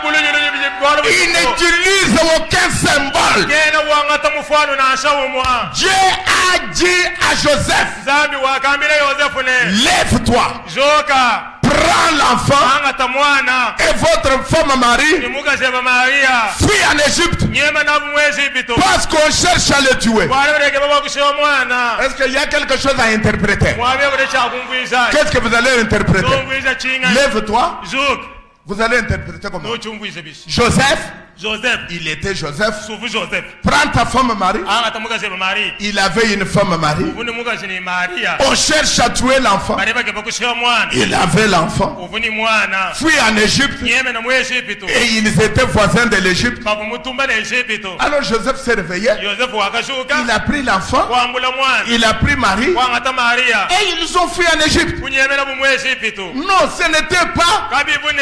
Il n'utilise aucun symbole. kena wangata mufano nashawumwa Dieu a dit à Joseph, zambi wakambila yosefu ne lève-toi, joka prends l'enfant angata mwana et votre femme Marie, nimukasema maria fuis en Égypte nyema navu mwezibito parce qu'on cherche à le tuer. walebereke babakushewa mwana Est-ce qu'il y a quelque chose à interpréter? mwabekule chakumvisa Qu'est-ce que vous allez interpréter? nomvisa chinga Lève-toi, zuka vous allez interpréter comment? nochumvise bisi Joseph, Joseph Il était Joseph. sufu Joseph Prends ta femme Marie. angata mukasheba Maria Il avait une femme Marie. uvuni mukashini Maria On cherche à tuer l'enfant. bari bageba kusheba mwana Il avait l'enfant. uvuni mwana Fui en Égypte. nyeme na mweshipito Et ils étaient voisins de l'Égypte. bakumutumba na Eshipito Alors Joseph s'est réveillé. Joseph wakashuka Il a pris l'enfant. wambula mwana Il a pris Marie. wangata Maria Et ils ont fui en Égypte. kunyemela mu Eshipito Non, ce n'était pas. kabibune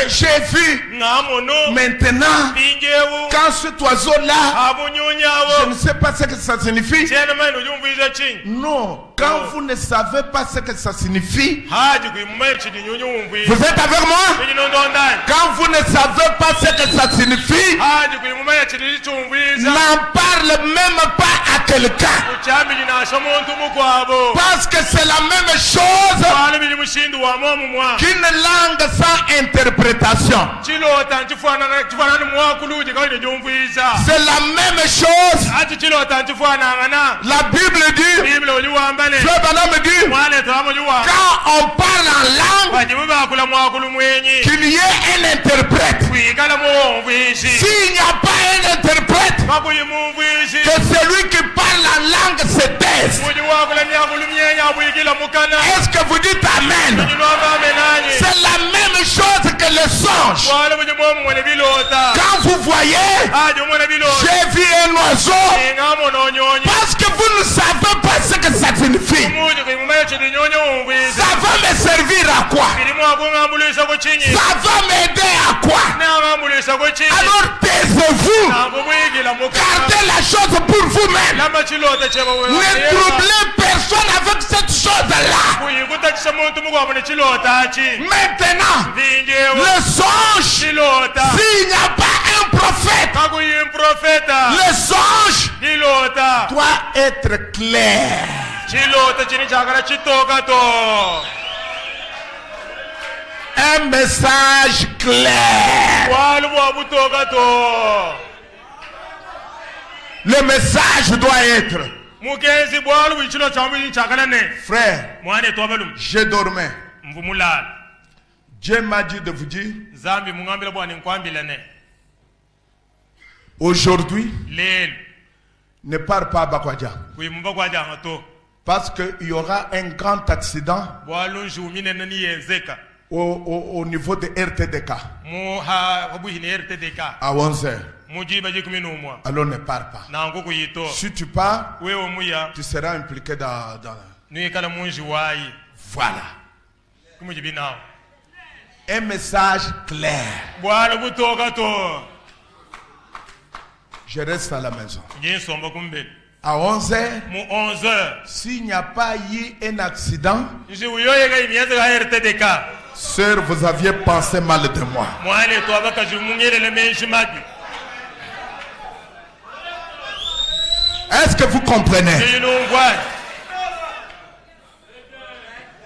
J'ai vu. ngamono Maintenant, binjewu quand cet oiseau-là, je abunyunyawo ne sais pas ce que ça signifie. chene mani ujumvise chini Non, quand vous ne savez pas ce que ça signifie, haji kuimumaya chini nyunyu umvise vous êtes avec moi? ndondani Quand vous ne savez pas ce que ça signifie, haji kuimumaya chini chumvise n'en parle même pas à quelqu'un. uchambi jinasha muntu mukwabo Parce que c'est la même chose wale bili mushindu wa momu mwa qu'une langue sans interprétation. chilota chifanani mwakuluji kawide jumvisa C'est la même chose. ati chilota chifanangana La Bible dit, biblia uliwambane Frère Branham dit, mwane tawamo liwa quand on parle en langue, wajibu bakula mwakulu mwenyi qu'il y ait un interprète. kwikala muwumvisi S'il n'y a pas un interprète, bakuyi mumvisi que celui qui parle en langue se taise. muji wakula myakulu myenya abuyikila mukana Est-ce que vous dites Amen? nyinwavamenanyi C'est la même chose que le songe. wale muji mwomu mwene bilota Quand vous voyez, haji mwene bilota j'ai vu un oiseau, ingamononyonyi parce que vous ne savez pas ce que ça signifie. muji kuimumaya chini nyonyi umvisi Ça va me servir à quoi? birimu akungambulisa kuchinyi Ça va m'aider à quoi? nangambulisa kuchinyi Alors taisez-vous. nakubuyikila mukana Gardez la chose pour vous-même. lama chilota cheba Ne troublez personne avec cette chose-là. kuyikutakisa muntu mukwabone chilota chi Maintenant, vinjewo le songe, chilota s'il n'y a pas un prophète, kakuyimprofeta le songe chilota doit être clair. chilota chini chakala chitoka to Un message clair. wali bwabutoka to Le message doit être, mukenzi bwali bwichilo chambu chakala ne frère, mwane tobalum je dormais. mvumulala Dieu m'a dit de vous dire, zambi mungambila bwana nkwambila ne aujourd'hui, lelo ne pars pas à Bakwadja. kuyimumba kwajanga to Parce qu'il y aura un grand accident bwalunjumine nani yenzeka au niveau de RTDK muha obuhine RTDK à 11h. mujiba jikumi numwa Alors ne pars pas. nangu kuyito Si tu pars, wewe muya tu seras impliqué dans... nuyikala munji wayi Voilà. kumujibi nawo Un message clair. bwala butoka to Je reste à la maison. jinsomba kumbele À 11h, mu 11h s'il n'y a pas eu un accident, nji uyoyeka imyeze ga RTDK sœur, vous aviez pensé mal de moi. mwane to abakaji mungerele menshi magi Est-ce que vous comprenez? jinungwa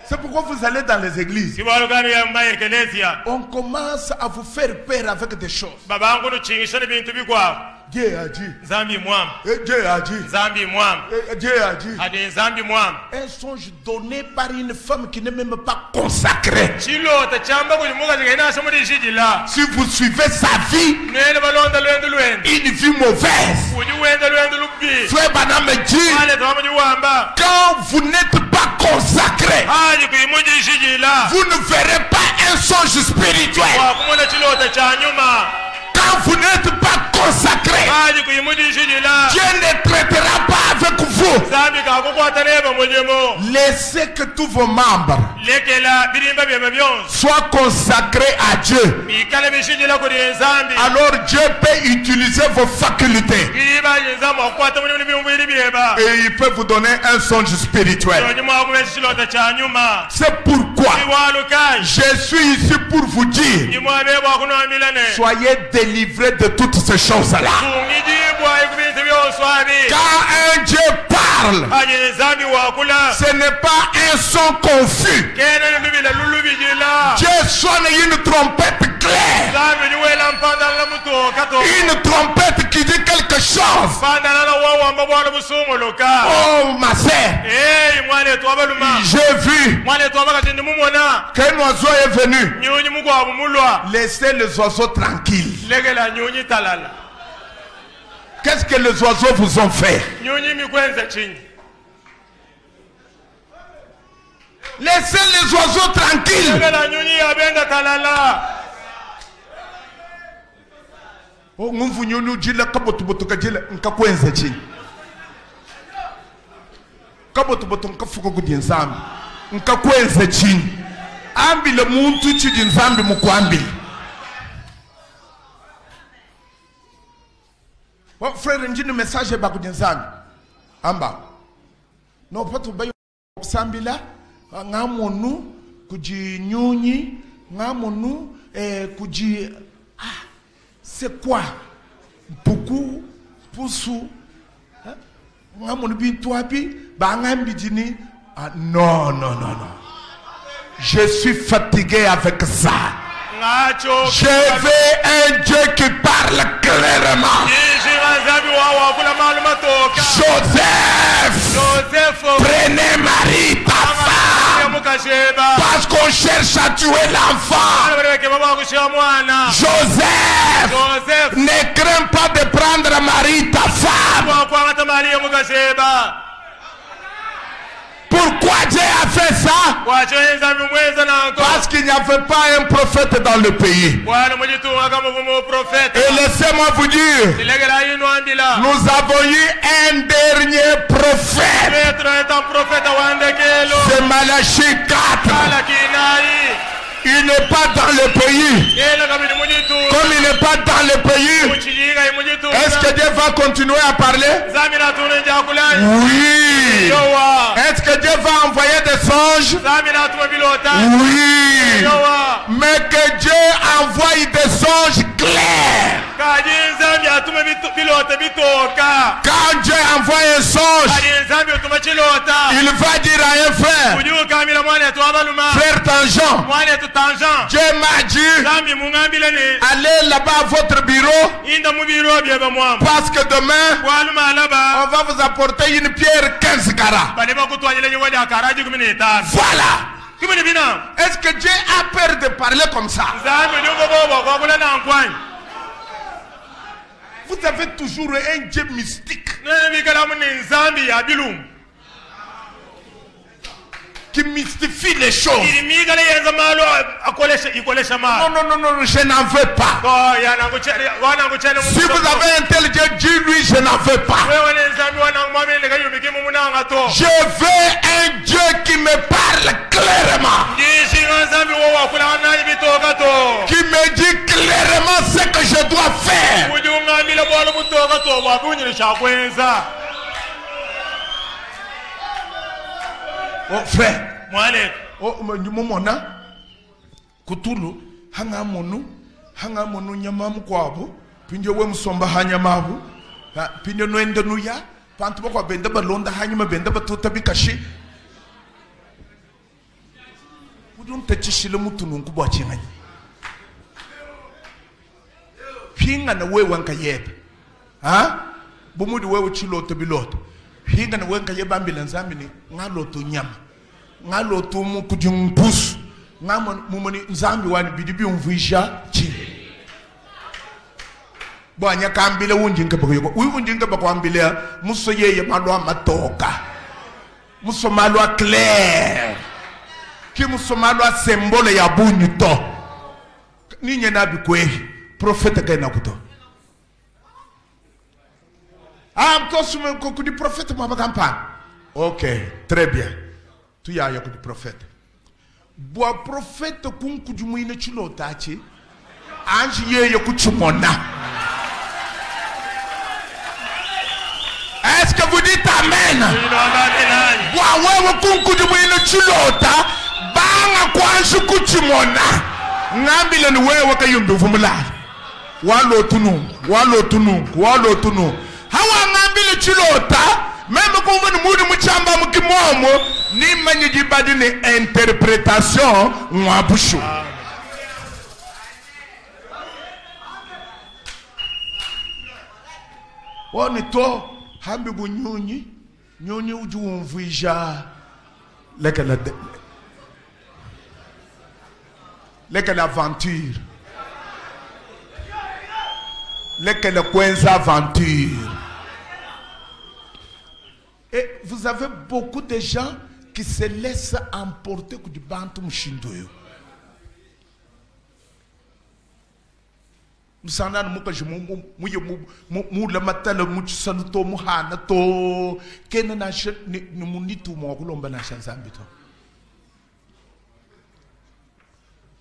C'est pourquoi vous allez dans les églises. kibalugano ya maekelesia On commence à vous faire peur avec des choses. babangu nuchingisha bintu bikwa Dieu a dit. zambi mwam Dieu a dit. zambi mwam Dieu a dit. ade zambi mwam Un songe donné par une femme qui n'est même pas consacrée. chilota chamba kuli mukazi kaina samudi shijila Si vous suivez sa vie, nene balonda lwendo lwendo une vie mauvaise. uji wenda lwendo lubbi Frère Branham dit, ale to amuji wamba quand vous n'êtes pas consacré, haji kuimuji shijila vous ne verrez pas un songe spirituel. wakumona chilota cha nyuma Quand vous n'êtes pas consacré, haji kuimuji shijila Dieu ne traitera pas avec vous. zambi kakukwata neba mulimo Laissez que tous vos membres lekela birimba byema byonse soient consacrés à Dieu. bikale bishijila kuli zambi Alors Dieu peut utiliser vos facultés. biba yenzama okukwata muli byumubiri byeba Et il peut vous donner un songe spirituel. onyuma wakumesa chilota cha nyuma C'est pourquoi iwalukaji je suis ici pour vous dire, nyuma bebwa kunomilane soyez délivrés de toutes ces choses-là. tungijibwa ikubintu byoswabi Quand un Dieu parle, haji zambi wakula ce n'est pas un son confus. kene lubila lulubijila Dieu sonne une trompette claire. zambi liwela mpanda la mutoka Une trompette qui dit quelque chose. Oh ma sœur, j'ai vu qu'un oiseau est venu. Laissez les oiseaux tranquilles. Qu'est-ce que les oiseaux vous ont fait? Laissez les oiseaux tranquilles. Oh, ngumvunyunu jila kabotubotu kajila nkakwenza chini. Kabotubotu nkafuko kudinzambi. Nkakwenza chini. Ambile muntu chidinzambi mukwambile. Oh, frère, njini message ba kudinzambi. Amba. No patu bayo sambila. Ngamonu kujinyunyi. Ngamonu kuji... C'est quoi? Beaucoup, poussou. Non, non. Je suis fatigué avec ça. Je veux un Dieu qui parle clairement. Joseph, prenez Marie, ta femme, parce qu'on cherche à tuer l'enfant. Joseph, ne crains pas de prendre Marie, ta femme. Pourquoi Dieu a fait ça? Parce qu'il n'y avait pas un prophète dans le pays. Et laissez-moi vous dire, nous avons eu un dernier prophète. C'est Malachie 4. Il n'est pas dans le pays. Comme il n'est pas dans le pays, est-ce que Dieu va continuer à parler? Oui. Est-ce que Dieu va envoyer des songes? Oui. Mais que Dieu envoie des songes clairs. Quand Dieu envoie un songe, il va dire à un frère, frère Tangeant, Dieu m'a dit, allez là-bas à votre bureau, parce que demain, on va vous apporter une pierre 15 carats. Voilà. Est-ce que Dieu a peur de parler comme ça? Vous avez toujours un Dieu mystique qui mystifie les choses. Non, je n'en veux pas. Si vous avez un tel Dieu, dis-lui, je n'en veux pas. Je veux un Dieu qui me parle clairement. Qui me dit clairement ce que je dois faire. Oh frère, oh momona kutulu hanga monu nyamamu kwabo pinjo we musomba hanyamabu pinjo noende nuya pantu kwa benda balonda hanyuma benda batuta bikashi udun tachishile mutunu nkubwa chinganyi pinga na wewe nkayebe bumudi wewe chiloto biloto hinga na wenka ye ambulance amini ngaloto nyama ngaloto mu kujumpusu mumoni nzambi wani bidibi umvuisha chi bwanya kambile unjinga bakoyego unjinga bakwambile muso yeye malwa matoka muso malwa clair ki muso malwa symbole ya bunyuto ninye nabi kwe prophète kaina kuto. Ah, tu dis prophète, moi, ok, très bien. Tu y as un prophète. Bois prophète, kunku du mouine chulotachi. Ange ye yokuchumona. Est-ce que vous dites amen? Bois wewe kunku du mouine chulota. Banga kwansu kuchumona. Ngambile ni wewe kayundu vumulali. Walo tunu. Hawa ngambile chilota, même quand vous nous muchamba mukimomo, ni manijibadi ni interprétation mwabushu. On est to hambi bu nyonyi nyonyi uju umvuija leka l'aventure leka la kwenza aventure. Et vous avez beaucoup de gens qui se laissent emporter ku dibantu mushindoyo. Musana mukaje mu la matala mu sanuto mu hana to kena na ni munitu mo kulomba na shanzambi to.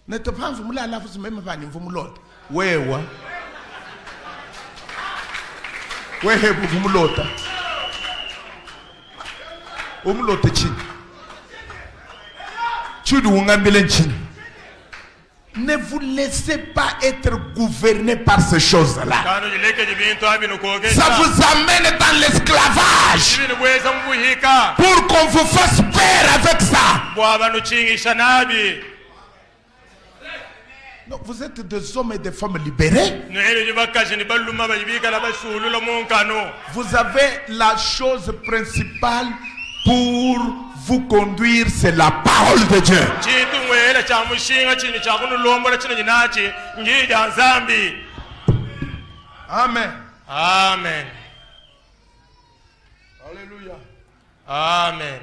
Na to phamvu mulala futhi mema bani mvumulota wewa wehebu mvumulota umulota chini chudu ungambile chini. Ne vous laissez pas être gouverné par ces choses-là. Ça vous amène dans l'esclavage. Pour qu'on vous fasse peur avec ça. Non, vous êtes des hommes et des femmes libérés. Vous avez la chose principale pour vous conduire, c'est la parole de Dieu. Amen. Amen. Alléluia. Amen.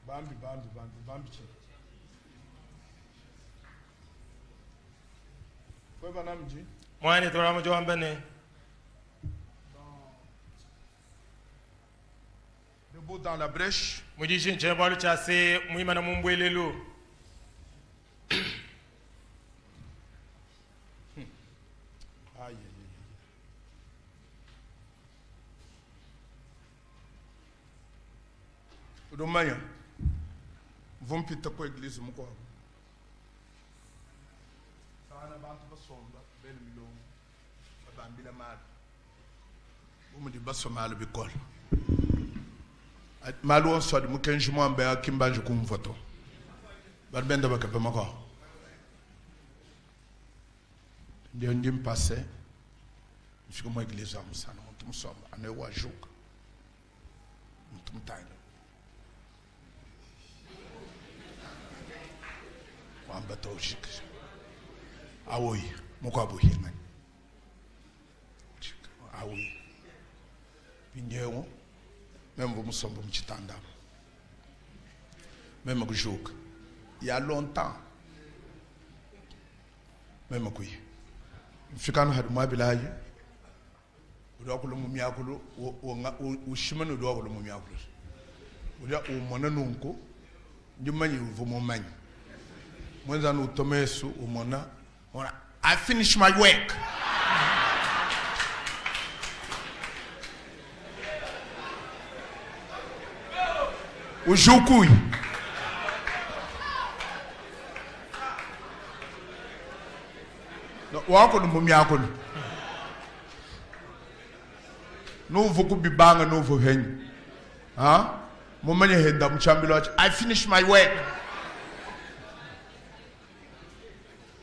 Bambi. Mwani turamu jwambane. Debout dans la brèche. Mujishin chebalu chase muimana mumbwelelo. Aïe. Udomaya. Vão pita com a igreja muko. Sana bantu basomba ben milon. Babambila mal. Umudi basomalo bikol. Malu on soit mu kenji mo ambe akimbanju kumvoto. Barbenda bakape mako. Ndio ndim passé. Mfiko mo igreja musana mtu musomba anewa joka. Mtu mtaino. Wamba toshika. Awoyi mukwabu hima. Awoyi. Binyewo. Même vous me sommes un même jour, il y a longtemps, même que je quand on a moi bilaye, on doit que le mumiakulo ou chemin on doit que le mumiakulo. On doit au monanunko, du mani vous mon mani. Moi j'en ai tombé sur au mona. I finish my work. Ujukui. Wako no mumiako. No vuku bibanga no vo hen. Ah? Momanya henda mchambilo. I finish my work.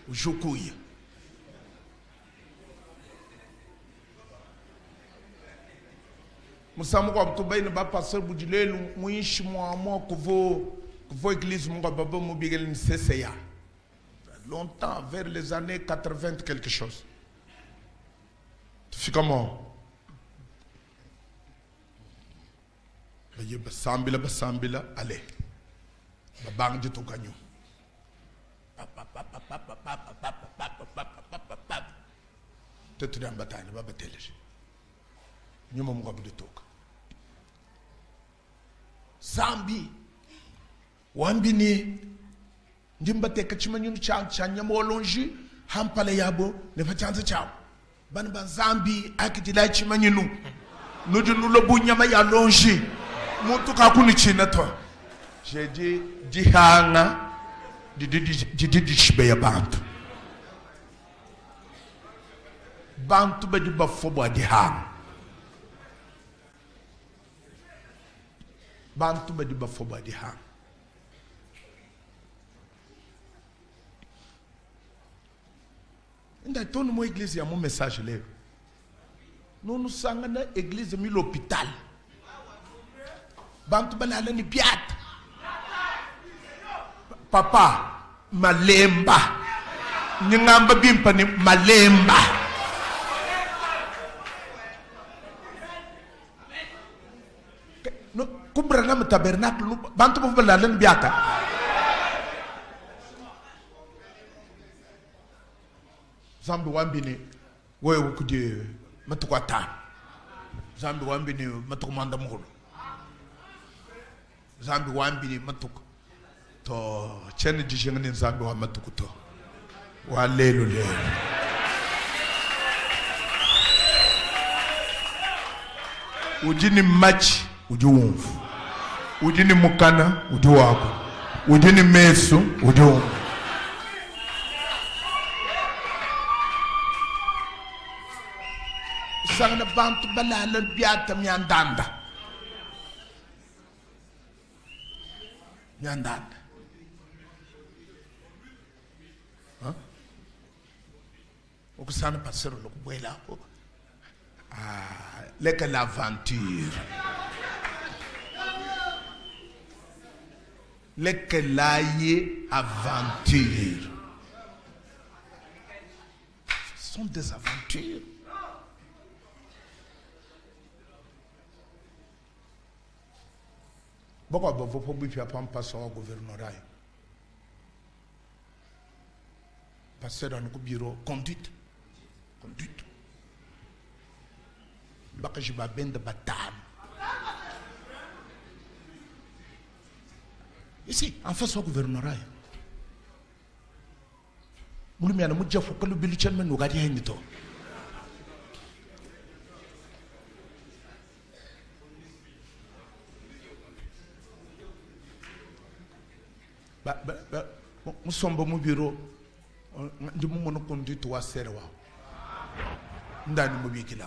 Ujukui. Musamu kwa mtubai na ba pastor bujilelu muishi mo kuvo église mo baba mo bigel ni seseya. Longtemps vers les années 80 quelque chose. Tu fais comment? Baye basambila allez. Babang de to ganyo. Tetu dan bataille baba teleje. Nyuma mo de toka. Zambi wambini ndimbate kachimanyunu chanya molonji hampale yabo ne fachanza chao ban Zambi akitila chimanyunu nuju nulobu nyama ya lonji mutu kakuni china to jeje dihanga didi shibe ya bantu bedi bafobo dihanga bantu bedi bafobo dihanga. Ainda estou numa igreja, é um mensagem leu. Não nos sangue na igreja, no hospital. Bantu balala ni piata. Papa, malemba. Nyangamba bimpa ni malemba. No, kubra na tabernáculo, bantu balala ni piata. Zambi wambini wewe ukuje matukwata. Zambi wambini matukumanda mukulu. Zambi wambini matuku. To chene jishengani zambi wa matuku to. Wa lelo lelo. Ujini machi ujuumfu. Ujini mukana ujuwaku. Ujini mesu ujuumfu. Sangna bantu balala biata miandanda. Miandanda. Hein? Okusana pasero lokubuela. Ah, leka l'aventure. Leka laye aventure. Ce sont des aventures. Pourquoi vous pouvez faire passer au gouvernorat? Passer dans le bureau, conduite. Conduite. Baka je vais bien de bataille. Ici, en face au gouvernorat. Vous me dites, je faut que le bulletin me nous garde rien du tout. Nous sommes au bureau. Nous avons conduit à Serwa. Nous avons dit que nous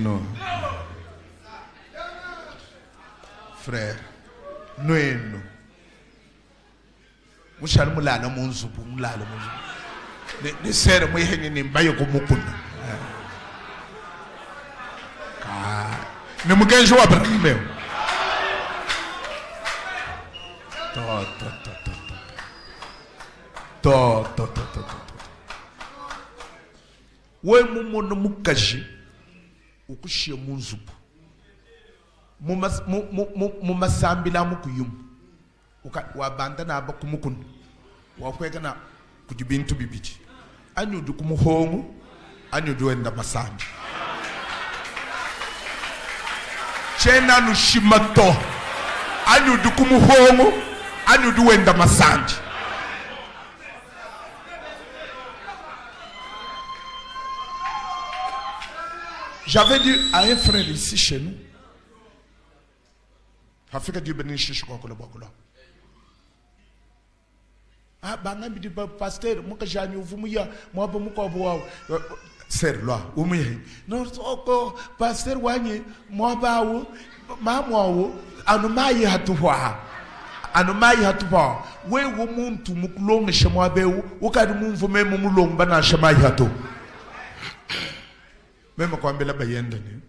non. Frère, non. Mushal mulala munzubu mulala munzubu. Ne sere mo yeheni ni mbayo ko mukuna. Ka ne mugenjo wa brame. To. We mumono mukaji ukushia munzubu. Mumasambila mukuyum. Wabanda na abakumukun. Wakweka na kujibintu bibiji. Anyu dukumuhongu. Anyu duenda masambi. Chena nushimato. Anyu dukumuhongu. Anyu duenda masambi. J'avais dit à un frère ici chez nous. Afrique du Bénin, je suis ah, bangambi di pasteur, muka jani uvumuya, mwaba muka wabuwa, ser loa, umuye. No, oko pasteur wanye, mwaba wu, mamwawu, anumayi hatuwa. Anumayi hatuwa. We wumuntu mukulonge shemwabewu, ukadi mumvume mumulonge bana shemayi hatu. Mema kwa mbela bayenda ni,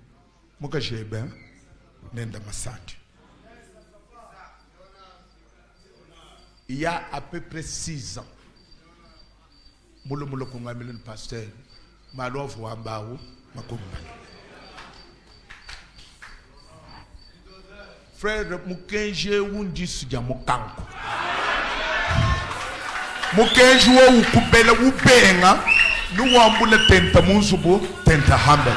muka shebe, nenda masati. Il y a à peu près 6 ans, Moulo Kongamile le pasteur, Malof Wambaou, Makumba. Frère Mukenje Wundis Yamukanko. Mukenje ou Kubela ou Benga, nous wambule tenta Munzubo, tenta Hambe.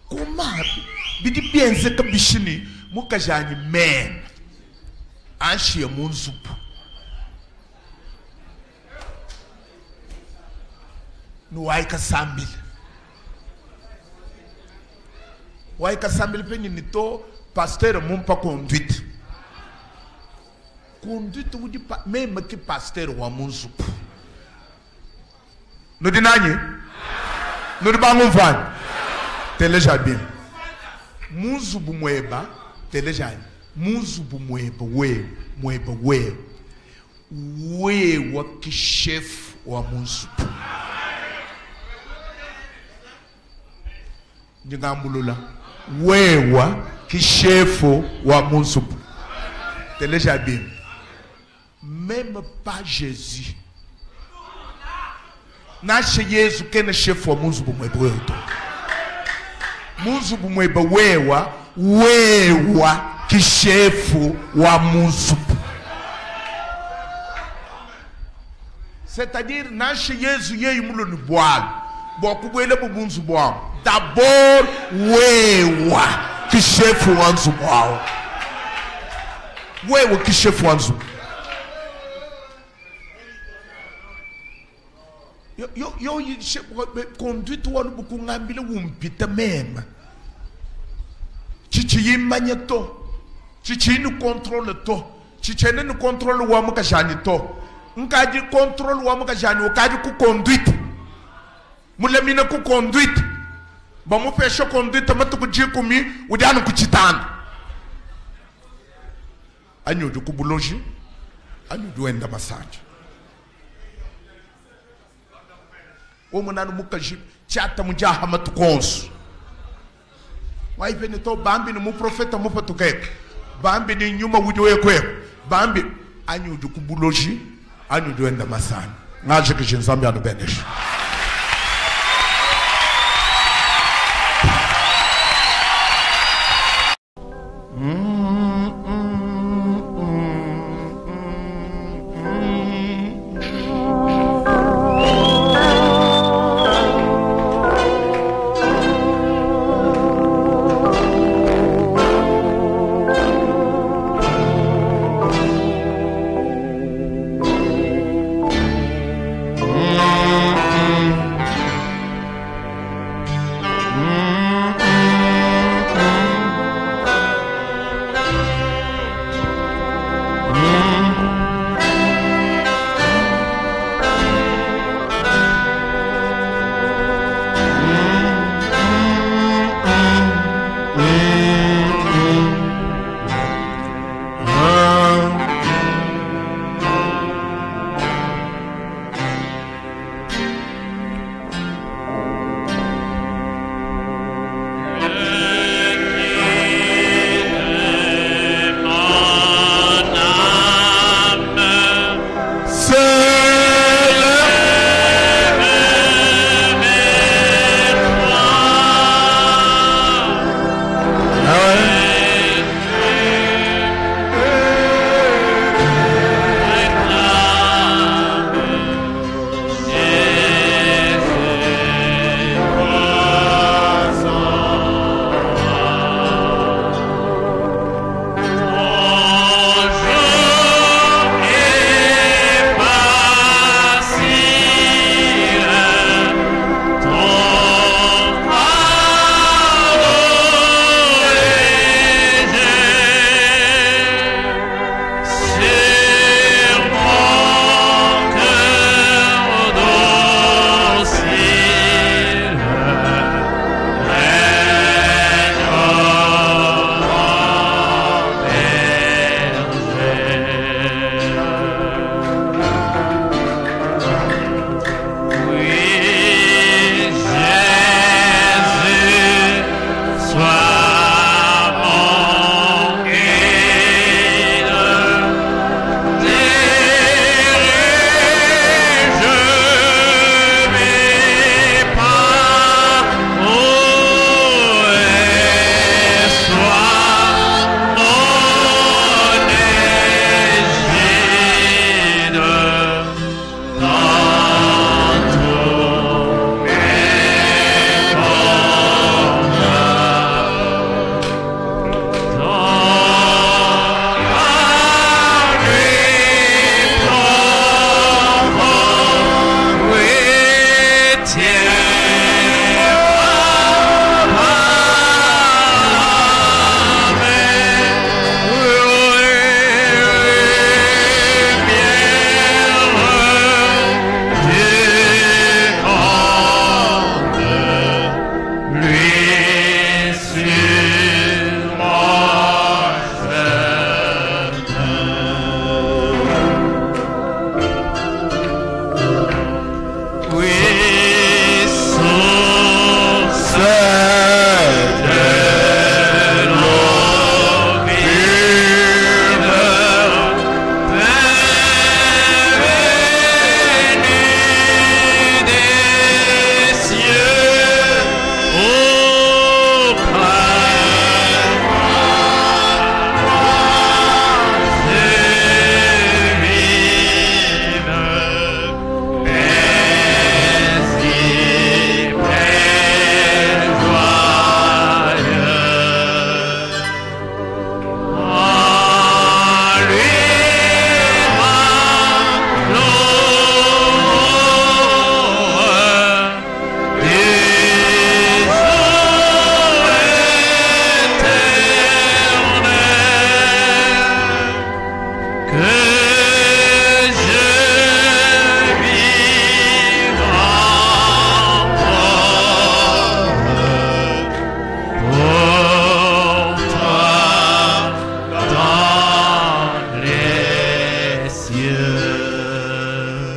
Comment bidi bienze ka bishini muka jani men anshi munzupu no waika 100,000 waika 100,000 penye nito pasteur mumpa conduite wudi même que pasteur wa munzupu no dinanye no dibangu mfanye teleja bien munzubu mweba teleja munzubu mweba we wa kishefu wa munzubu njingambulula wewa kishefu wa munzubu teleja bien même pas Jésus na Jésus kene chef wa munzubu mweba weto munzubu mweba wewa kishefu wa munzubu c'est-à-dire na Jésus ye imulo ni boal bokubwele bu munzubu d'abord wewa kishefu wa munzubu wewa kishefu wa munzubu yo conduite wanu buku ngambile wumpita mema chichi yimanye to chichi ni contrôle to chichi ni contrôle wa muka jani to nkaji contrôle wa muka jani okaji ku conduite mulemina ku conduite ba mu pesho conduite matuku jikumi udanu kuchitana anyo du kubuloji anyo du enda massage omunanu mukaji chata mujaha matukonsu waipene to bambi ni mu profeta mu patukeke bambi ni nyuma wudiwe kwe bambi anyu du kubuloji anyu du enda masani ngaje ke jinzambi anu benesh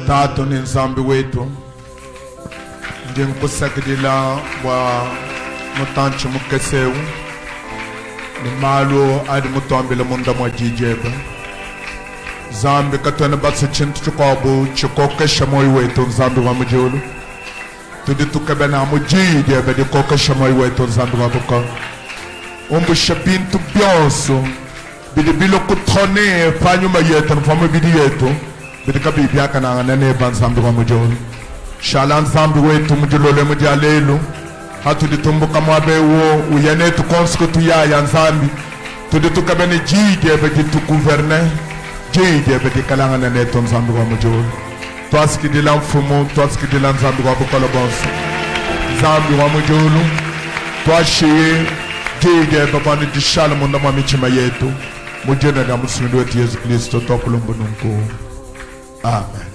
Tato ni nzambi wetu ndinkusakidila wa mutanchi mukesewu ni malo adi mutombile munda mwa jijeba zambi katwene batsi chintu chikobu chikokesha moyo wetu nzambi wa mujulu tudi tukebe na mujijeba di kokesha moyo wetu nzambi wa buka umbusha bintu byonso bidi bilo kutone panyuma yetu nfamu bidi yetu bidi kabibi yaka na nane banzambi wa mujulu shala nzambi wetu mujulole mujalelu hatu tumbuka mwabewo uyene tukonsko tuyaya nzambi tudi tukabene jidebe di tukuverne jidebe di kalangana neto nzambi wa mujulu twasikidila mfumu twasikidila nzambi wa bukolo bonso nzambi wa mujulu twashiye jidebe bani dishala munda mwa michima yetu mujene na musulundu wetu Yesu Kristo tokulumbu nungu. Amen.